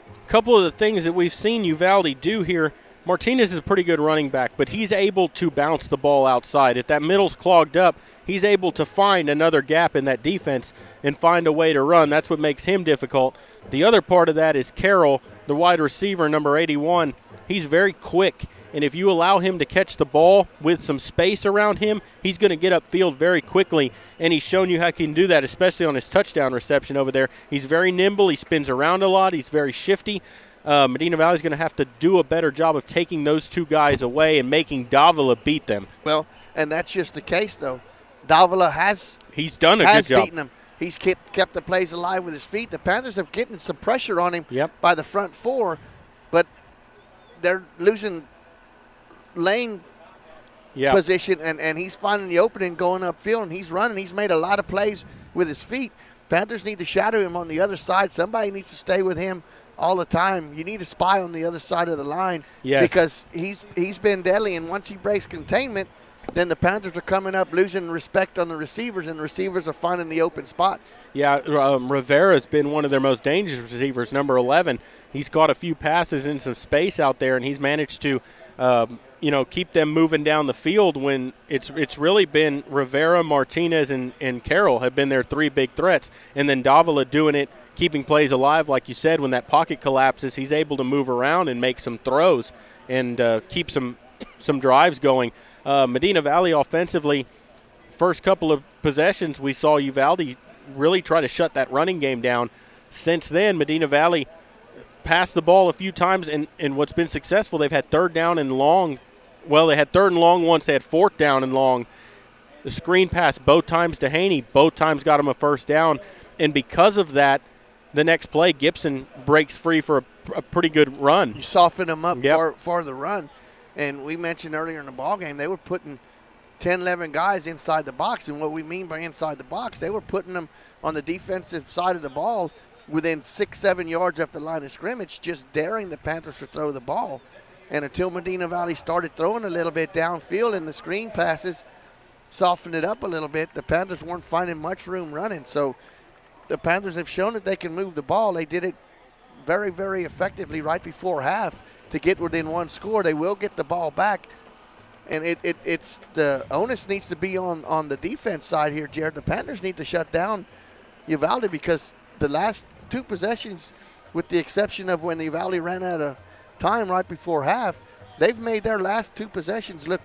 a couple of the things that we've seen Uvalde do here, Martinez is a pretty good running back, but he's able to bounce the ball outside. If that middle's clogged up, he's able to find another gap in that defense and find a way to run. That's what makes him difficult. The other part of that is Carroll, the wide receiver, number 81. He's very quick, and if you allow him to catch the ball with some space around him, he's going to get upfield very quickly, and he's shown you how he can do that, especially on his touchdown reception over there. He's very nimble. He spins around a lot. He's very shifty. Medina Valley's going to have to do a better job of taking those 2 guys away and making Davila beat them. Well, and that's just the case, though. Davila has done a good job. Beaten him. He's kept the plays alive with his feet. The Panthers have getting some pressure on him by the front 4, but they're losing lane position, and he's finding the opening going upfield, and he's running. He's made a lot of plays with his feet. Panthers need to shadow him on the other side. Somebody needs to stay with him all the time. You need a spy on the other side of the line because he's been deadly, and once he breaks containment, then the Panthers are coming up losing respect on the receivers, and the receivers are finding the open spots. Yeah, Rivera's been one of their most dangerous receivers, number 11. He's caught a few passes in some space out there, and he's managed to keep them moving down the field when it's really been Rivera, Martinez, and Carroll have been their 3 big threats, and then Davila doing it, keeping plays alive. Like you said, when that pocket collapses, he's able to move around and make some throws and keep some drives going. Medina Valley offensively, first couple of possessions, we saw Uvalde really try to shut that running game down. Since then, Medina Valley passed the ball a few times, and what's been successful, they've had 3rd down and long. Well, they had 3rd and long once. They had 4th down and long. The screen pass both times to Haney. Both times got him a 1st down. And because of that, the next play, Gibson breaks free for a pretty good run. You soften them up for the run. And we mentioned earlier in the ballgame, they were putting 10, 11 guys inside the box. And what we mean by inside the box, they were putting them on the defensive side of the ball within 6-7 yards off the line of scrimmage, just daring the Panthers to throw the ball. And until Medina Valley started throwing a little bit downfield and the screen passes softened it up a little bit, the Panthers weren't finding much room running. So the Panthers have shown that they can move the ball. They did it very, very effectively right before half to get within 1 score. They will get the ball back. And it's the onus needs to be on the defense side here, Jared. The Panthers need to shut down Uvalde because the last 2 possessions, with the exception of when Uvalde ran out of time right before half, they've made their last 2 possessions look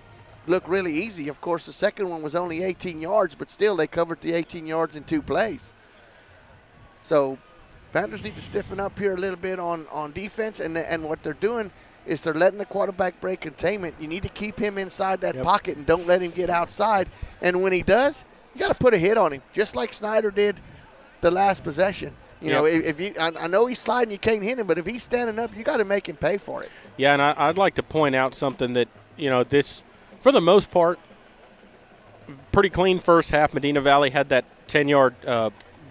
really easy. Of course, the second one was only 18 yards, but still they covered the 18 yards in 2 plays. So Panthers need to stiffen up here a little bit on defense, and what they're doing is they're letting the quarterback break containment. You need to keep him inside that pocket and don't let him get outside. And when he does, you got to put a hit on him, just like Snyder did the last possession. You know, if you, I know he's sliding, you can't hit him, but if he's standing up, you got to make him pay for it. Yeah, and I'd like to point out something that, this, for the most part, pretty clean first half. Medina Valley had that 10-yard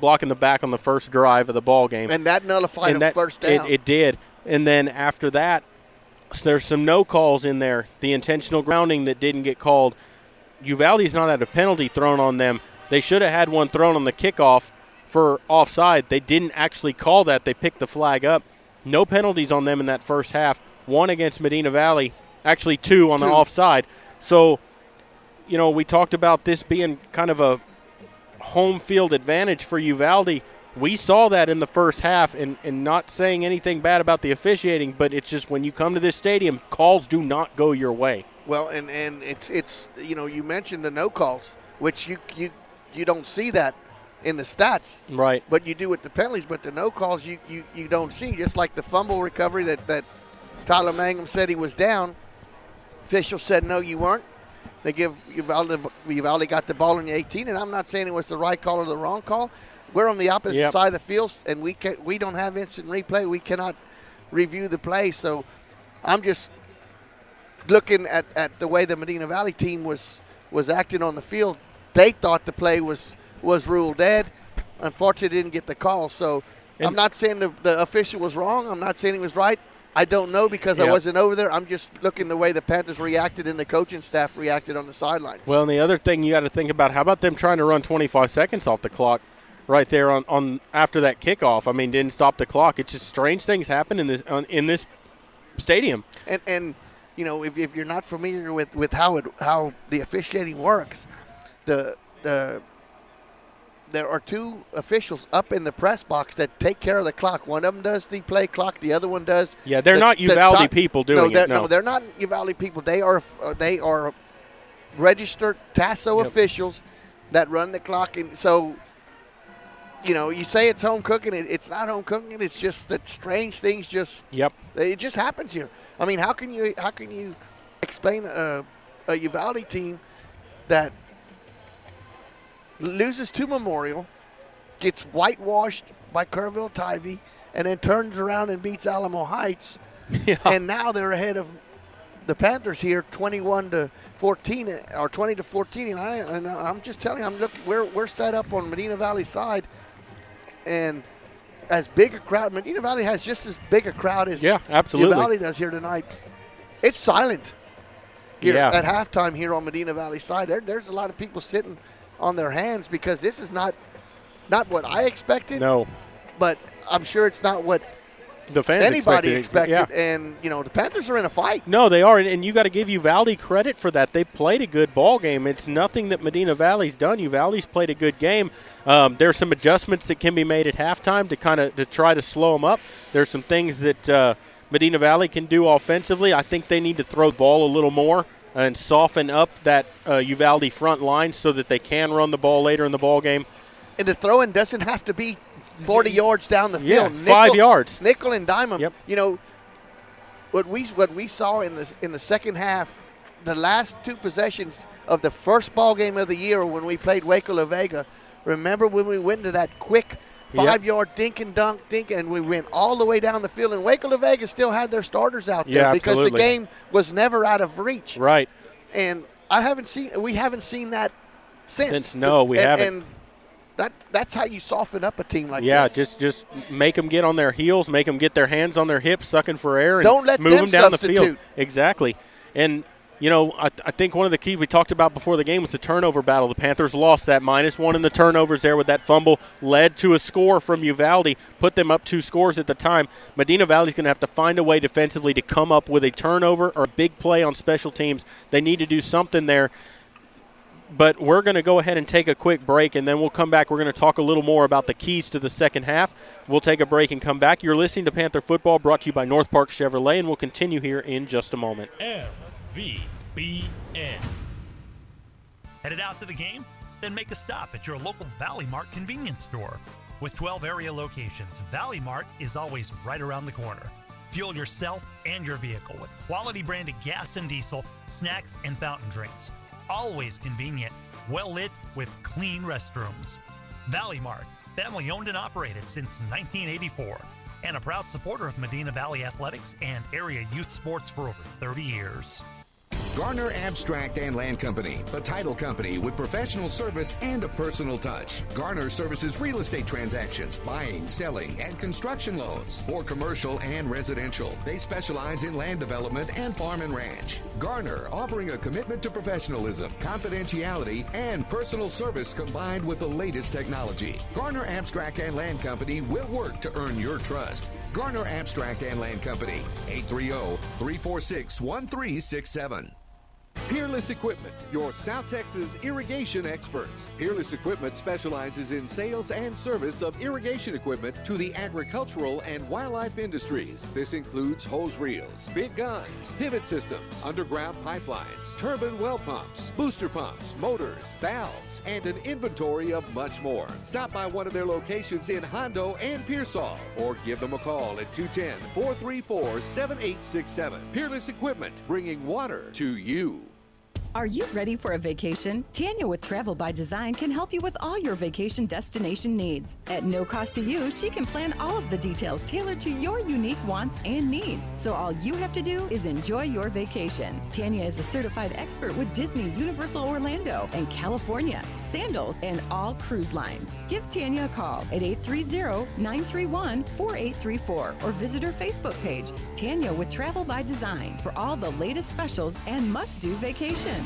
block in the back on the first drive of the ball game. And that nullified a first down. It did. And then after that, there's some no calls in there. The intentional grounding that didn't get called. Uvalde's not had a penalty thrown on them. They should have had one thrown on the kickoff for offside. They didn't actually call that. They picked the flag up. No penalties on them in that first half. One against Medina Valley, actually two on the offside. So, we talked about this being kind of a home field advantage for Uvalde. We saw that in the first half, and not saying anything bad about the officiating, but it's just when you come to this stadium, calls do not go your way. Well, and it's you mentioned the no calls, which you don't see that in the stats. Right. But you do with the penalties, but the no calls you don't see, just like the fumble recovery that Tyler Mangum said he was down. Officials said, no, you weren't. They give Uvalde got the ball in the 18, and I'm not saying it was the right call or the wrong call. We're on the opposite side of the field, and we don't have instant replay. We cannot review the play. So I'm just looking at the way the Medina Valley team was acting on the field. They thought the play was ruled dead. Unfortunately, didn't get the call. So I'm not saying the official was wrong. I'm not saying he was right. I don't know because I wasn't over there. I'm just looking the way the Panthers reacted and the coaching staff reacted on the sidelines. Well, and the other thing you got to think about, how about them trying to run 25 seconds off the clock right there on after that kickoff? I mean, didn't stop the clock. It's just strange things happen in this stadium. And if you're not familiar with how the officiating works, there are two officials up in the press box that take care of the clock. One of them does the play clock. The other one does. Yeah, they're not Uvalde people doing it. No, they're not Uvalde people. They are registered TASO officials that run the clock. And so, you say it's home cooking. It's not home cooking. It's just that strange things just. Yep. It just happens here. I mean, how can you explain a Uvalde team that loses to Memorial, gets whitewashed by Kerrville Tivy, and then turns around and beats Alamo Heights, and now they're ahead of the Panthers here, 21-14 or 20-14. And I'm just telling you, we're set up on Medina Valley side, and as big a crowd, Medina Valley has just as big a crowd as Uvalde does here tonight. It's silent here at halftime here on Medina Valley side. There's a lot of people sitting on their hands because this is not what I expected. No. But I'm sure it's not what the fans anybody expected. Yeah. And, the Panthers are in a fight. No, they are. And you got to give Uvalde credit for that. They played a good ball game. It's nothing that Medina Valley's done. Uvalde's played a good game. There's some adjustments that can be made at halftime to try to slow them up. There's some things that Medina Valley can do offensively. I think they need to throw the ball a little more and soften up that Uvalde front line so that they can run the ball later in the ball game. And the throw-in doesn't have to be 40 yards down the field. Yeah, 5 yards. Nickel and dime them. Yep. What we saw in the second half, the last two possessions of the first ball game of the year when we played Waco La Vega. Remember when we went into that quick 5-yard dink and dunk, and we went all the way down the field. And Waco La Vega still had their starters out there because the game was never out of reach. Right. And we haven't seen that since. We haven't. And that's how you soften up a team like this. Yeah, just make them get on their heels, make them get their hands on their hips, sucking for air, and don't let move them down substitute. the field. Exactly. And I think one of the keys we talked about before the game was the turnover battle. The Panthers lost that -1 in the turnovers there with that fumble, led to a score from Uvalde, put them up 2 scores at the time. Medina Valley's going to have to find a way defensively to come up with a turnover or a big play on special teams. They need to do something there. But we're going to go ahead and take a quick break, and then we'll come back. We're going to talk a little more about the keys to the second half. We'll take a break and come back. You're listening to Panther Football, brought to you by North Park Chevrolet, and we'll continue here in just a moment. MVBN. Headed out to the game? Then make a stop at your local Valley Mart convenience store. With 12 area locations, Valley Mart is always right around the corner. Fuel yourself and your vehicle with quality branded gas and diesel, snacks, and fountain drinks. Always convenient, well lit with clean restrooms. Valley Mart, family owned and operated since 1984, and a proud supporter of Medina Valley athletics and area youth sports for over 30 years. Garner Abstract and Land Company, a title company with professional service and a personal touch. Garner services real estate transactions, buying, selling, and construction loans for commercial and residential. They specialize in land development and farm and ranch. Garner, offering a commitment to professionalism, confidentiality, and personal service combined with the latest technology. Garner Abstract and Land Company will work to earn your trust. Garner Abstract and Land Company, 830-346-1367. Peerless Equipment, your South Texas irrigation experts. Peerless Equipment specializes in sales and service of irrigation equipment to the agricultural and wildlife industries. This includes hose reels, big guns, pivot systems, underground pipelines, turbine well pumps, booster pumps, motors, valves, and an inventory of much more. Stop by one of their locations in Hondo and Pearsall, or give them a call at 210-434-7867. Peerless Equipment, bringing water to you. Are you ready for a vacation? Tanya with Travel by Design can help you with all your vacation destination needs. At no cost to you, she can plan all of the details tailored to your unique wants and needs. So all you have to do is enjoy your vacation. Tanya is a certified expert with Disney, Universal Orlando, and California, Sandals, and all cruise lines. Give Tanya a call at 830-931-4834 or visit her Facebook page, Tanya with Travel by Design, for all the latest specials and must-do vacations.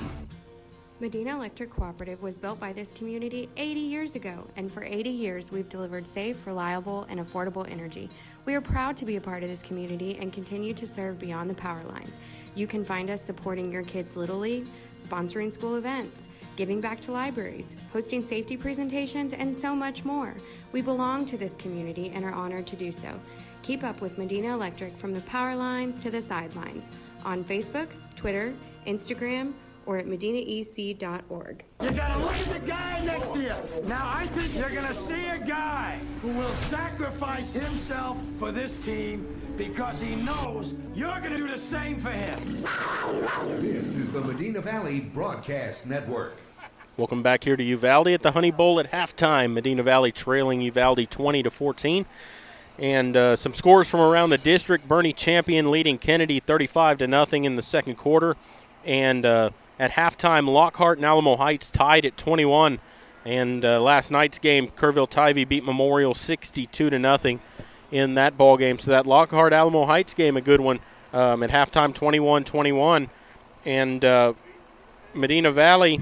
Medina Electric Cooperative was built by this community 80 years ago, and for 80 years we've delivered safe, reliable, and affordable energy. We are proud to be a part of this community and continue to serve beyond the power lines. You can find us supporting your kids' Little League, sponsoring school events, giving back to libraries, hosting safety presentations, and so much more. We belong to this community and are honored to do so. Keep up with Medina Electric from the power lines to the sidelines on Facebook, Twitter, Instagram, or at medinaec.org. You gotta look at the guy next to you. Now, I think you're gonna see a guy who will sacrifice himself for this team because he knows you're gonna do the same for him. This is the Medina Valley Broadcast Network. Welcome back here to Uvalde at the Honey Bowl at halftime. Medina Valley trailing Uvalde 20-14. And some scores from around the district. Bernie Champion leading Kennedy 35-0 in the second quarter. And at halftime, Lockhart and Alamo Heights tied at 21. And last night's game, Kerrville-Tivy beat Memorial 62-0 in that ball game. So that Lockhart-Alamo Heights game, a good one at halftime, 21-21. And Medina Valley,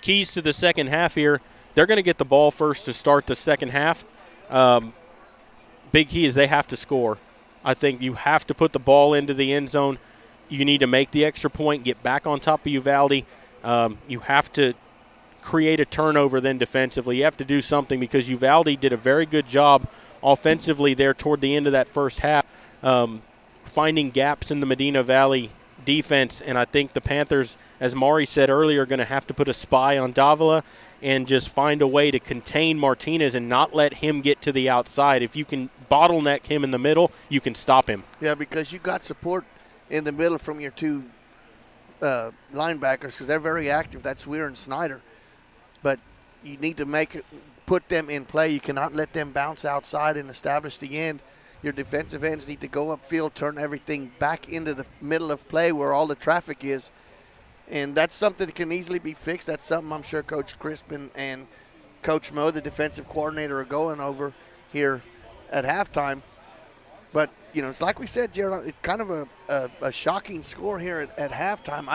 keys to the second half here. They're going to get the ball first to start the second half. Big key is they have to score. I think you have to put the ball into the end zone. You need to make the extra point, get back on top of Uvalde. You have to create a turnover then defensively. You have to do something because Uvalde did a very good job offensively there toward the end of that first half, finding gaps in the Medina Valley defense. And I think the Panthers, as Maury said earlier, are going to have to put a spy on Davila and just find a way to contain Martinez and not let him get to the outside. If you can bottleneck him in the middle, you can stop him. Yeah, because you got support in the middle from your two linebackers because they're very active. That's Weir and Snyder. But you need to put them in play. You cannot let them bounce outside and establish the end. Your defensive ends need to go upfield, turn everything back into the middle of play where all the traffic is. And that's something that can easily be fixed. That's something I'm sure Coach Crispin and Coach Moe, the defensive coordinator, are going over here at halftime. But, you know, it's like we said, Jared, it's kind of a shocking score here at halftime.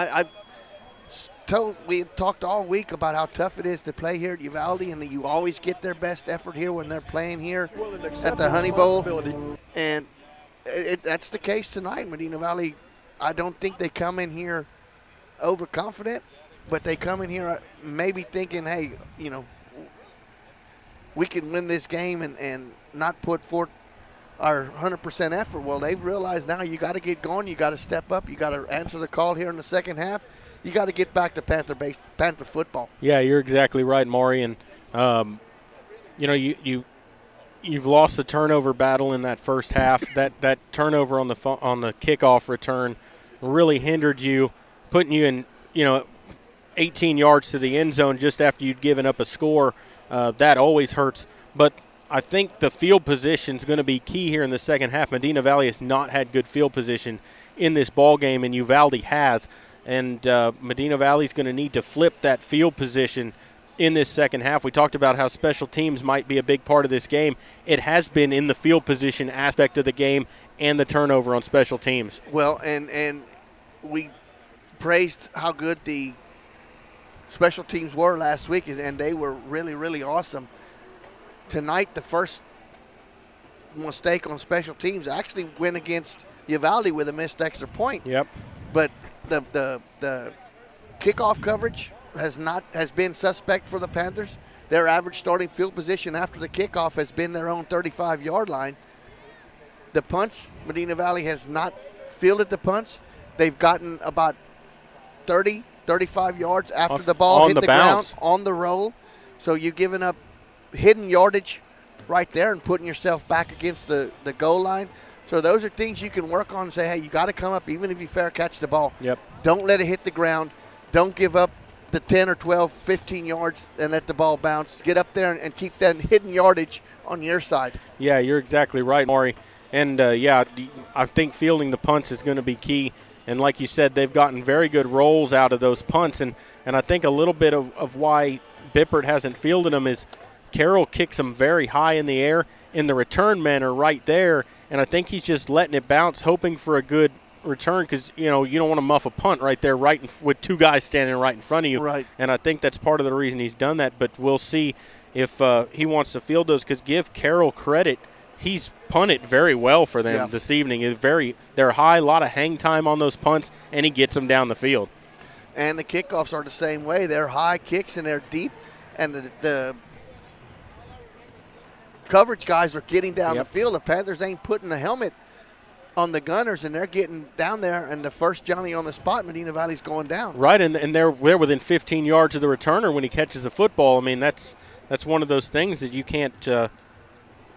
We talked all week about how tough it is to play here at Uvalde and that you always get their best effort here when they're playing here at the Honey Bowl. And that's the case tonight. Medina Valley, I don't think they come in here overconfident, but they come in here maybe thinking, hey, you know, we can win this game and not put forth our 100% effort. Well, they've realized now you got to get going. You got to step up. You got to answer the call here in the second half. You got to get back to Panther football. Yeah, you're exactly right, Maury. And you've lost the turnover battle in that first half. That turnover on the kickoff return really hindered you, putting you in 18 yards to the end zone just after you'd given up a score. That always hurts. But I think the field position is going to be key here in the second half. Medina Valley has not had good field position in this ball game, and Uvalde has. And Medina Valley is going to need to flip that field position in this second half. We talked about how special teams might be a big part of this game. It has been in the field position aspect of the game and the turnover on special teams. Well, and we praised how good the special teams were last week, and they were really, really awesome. Tonight, the first mistake on special teams actually went against Uvalde with a missed extra point. Yep. But the kickoff coverage has been suspect for the Panthers. Their average starting field position after the kickoff has been their own 35-yard line. The punts, Medina Valley has not fielded the punts. They've gotten about 30, 35 yards after the ball hit the ground on the roll. So you've given up hidden yardage right there and putting yourself back against the goal line. So those are things you can work on and say, hey, you got to come up even if you fair catch the ball. Yep. Don't let it hit the ground. Don't give up the 10 or 12, 15 yards and let the ball bounce. Get up there and keep that hidden yardage on your side. Yeah, you're exactly right, Maury. And, I think fielding the punts is going to be key. And like you said, they've gotten very good rolls out of those punts. And I think a little bit of why Bippert hasn't fielded them is Carroll kicks them very high in the air, and the return men are right there. And I think he's just letting it bounce, hoping for a good return because, you don't want to muff a punt right there with two guys standing right in front of you. Right. And I think that's part of the reason he's done that. But we'll see if he wants to field those because give Carroll credit. He's punted very well for them this evening. They're high, a lot of hang time on those punts, and he gets them down the field. And the kickoffs are the same way. They're high kicks and they're deep, and the coverage guys are getting down the field. The Panthers ain't putting the helmet on the gunners, and they're getting down there, and the first Johnny on the spot, Medina Valley's going down. Right, and they're within 15 yards of the returner when he catches the football. I mean, that's one of those things that you can't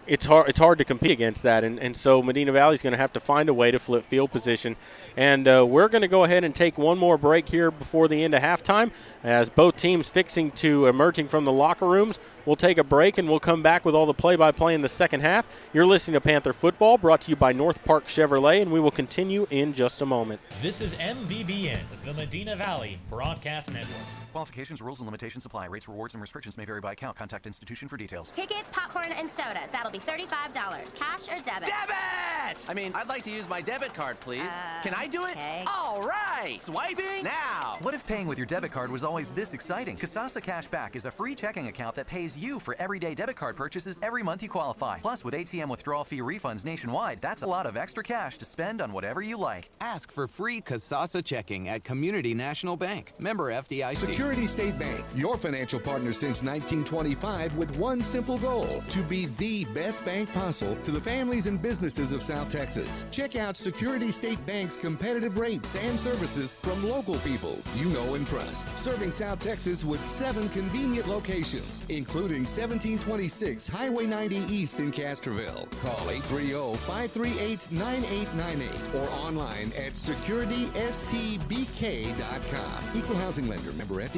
it's hard to compete against that, and so Medina Valley's going to have to find a way to flip field position. And we're going to go ahead and take one more break here before the end of halftime as both teams fixing to emerging from the locker rooms. We'll take a break, and we'll come back with all the play-by-play in the second half. You're listening to Panther Football, brought to you by North Park Chevrolet, and we will continue in just a moment. This is MVBN, the Medina Valley Broadcast Network. Qualifications, rules, and limitations apply. Rates, rewards, and restrictions may vary by account. Contact institution for details. Tickets, popcorn, and sodas. That'll be $35. Cash or debit? Debit! I mean, I'd like to use my debit card, please. Can I do it? Okay. All right. Swiping now. What if paying with your debit card was always this exciting? Kasasa Cashback is a free checking account that pays you for everyday debit card purchases every month you qualify. Plus, with ATM withdrawal fee refunds nationwide, that's a lot of extra cash to spend on whatever you like. Ask for free Kasasa checking at Community National Bank. Member FDIC. Security State Bank, your financial partner since 1925 with one simple goal, to be the best bank possible to the families and businesses of South Texas. Check out Security State Bank's competitive rates and services from local people you know and trust. Serving South Texas with 7 convenient locations, including 1726 Highway 90 East in Castroville. Call 830-538-9898 or online at securitystbk.com. Equal housing lender, member FDIC.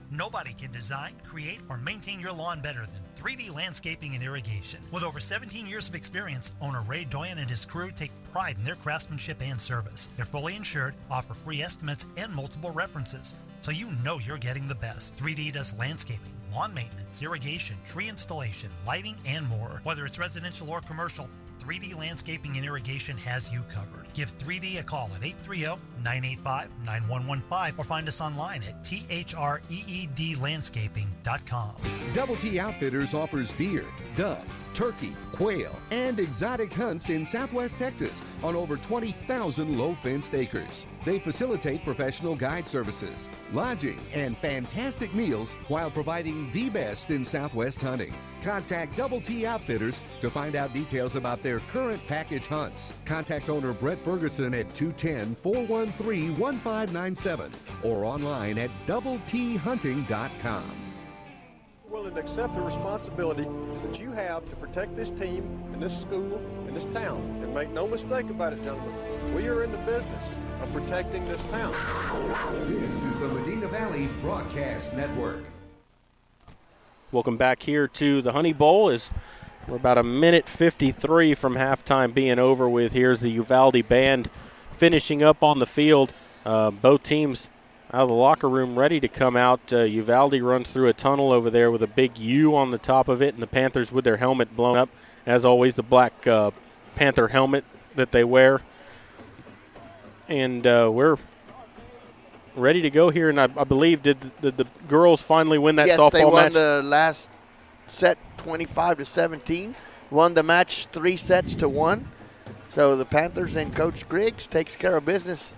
Nobody can design, create, or maintain your lawn better than 3D Landscaping and Irrigation. With over 17 years of experience, owner Ray Doyen and his crew take pride in their craftsmanship and service. They're fully insured, offer free estimates, and multiple references, so you know you're getting the best. 3D does landscaping, lawn maintenance, irrigation, tree installation, lighting, and more. Whether it's residential or commercial, 3D Landscaping and Irrigation has you covered. Give 3D a call at 830-985-9115 or find us online at threedlandscaping.com. Double T Outfitters offers deer, dove, turkey, quail, and exotic hunts in Southwest Texas on over 20,000 low-fenced acres. They facilitate professional guide services, lodging, and fantastic meals while providing the best in Southwest hunting. Contact Double T Outfitters to find out details about their current package hunts. Contact owner Brett Ferguson at 210-413-1597 or online at doublethunting.com. willing to accept the responsibility that you have to protect this team and this school and this town. And make no mistake about it, gentlemen, we are in the business of protecting this town. This is the Medina Valley Broadcast Network. Welcome back here to the Honey Bowl. As we're about a minute 53 from halftime being over with. Here's the Uvalde band finishing up on the field. Both teams out of the locker room ready to come out. Uvalde runs through a tunnel over there with a big U on the top of it, and the Panthers with their helmet blown up. As always, the black Panther helmet that they wear. And we're ready to go here, and I believe did the girls finally win that softball match? Yes, they won the last set 25-17. Won the match 3 sets to 1. So the Panthers and Coach Griggs takes care of business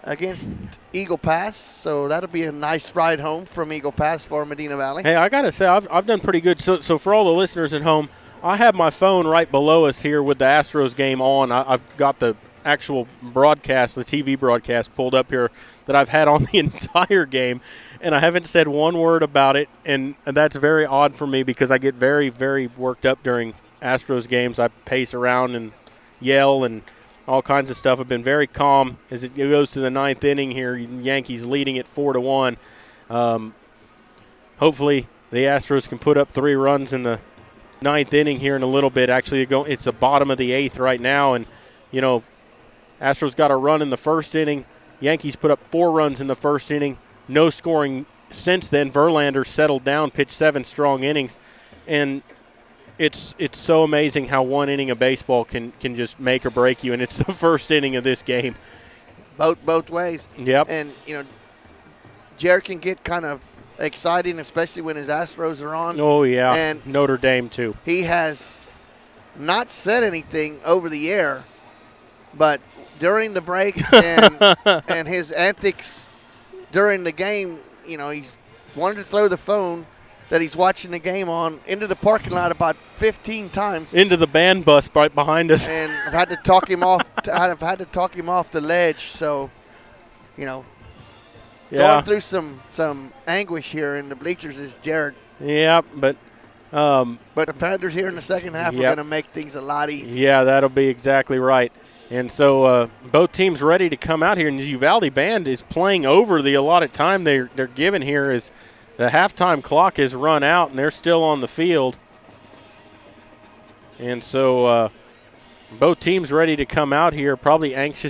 against Eagle Pass. So that'll be a nice ride home from Eagle Pass for Medina Valley. Hey, I got to say, I've done pretty good. So for all the listeners at home, I have my phone right below us here with the Astros game on. I've got the actual broadcast, the TV broadcast pulled up here that I've had on the entire game, and I haven't said one word about it, and that's very odd for me because I get very, very worked up during Astros games. I pace around and yell and all kinds of stuff. I've been very calm as it goes to the 9th inning here. Yankees leading it 4-1. Hopefully the Astros can put up 3 runs in the 9th inning here in a little bit. Actually, it's the bottom of the 8th right now, and, Astros got a run in the first inning. Yankees put up 4 runs in the first inning. No scoring since then. Verlander settled down, pitched 7 strong innings. And it's so amazing how one inning of baseball can just make or break you, and it's the first inning of this game. Both ways. Yep. And, Jared can get kind of exciting, especially when his Astros are on. Oh, yeah. And Notre Dame, too. He has not said anything over the air, but during the break and his antics during the game, he's wanted to throw the phone that he's watching the game on into the parking lot about 15 times. Into the band bus right behind us. And I've had to talk him off. I've had to talk him off the ledge. So, going through some anguish here in the bleachers is Jared. Yeah, but the Panthers here in the second half are going to make things a lot easier. Yeah, that'll be exactly right. And so both teams ready to come out here, and the Uvalde band is playing over the allotted time they're given here as the halftime clock has run out, and they're still on the field. And so both teams ready to come out here, probably anxious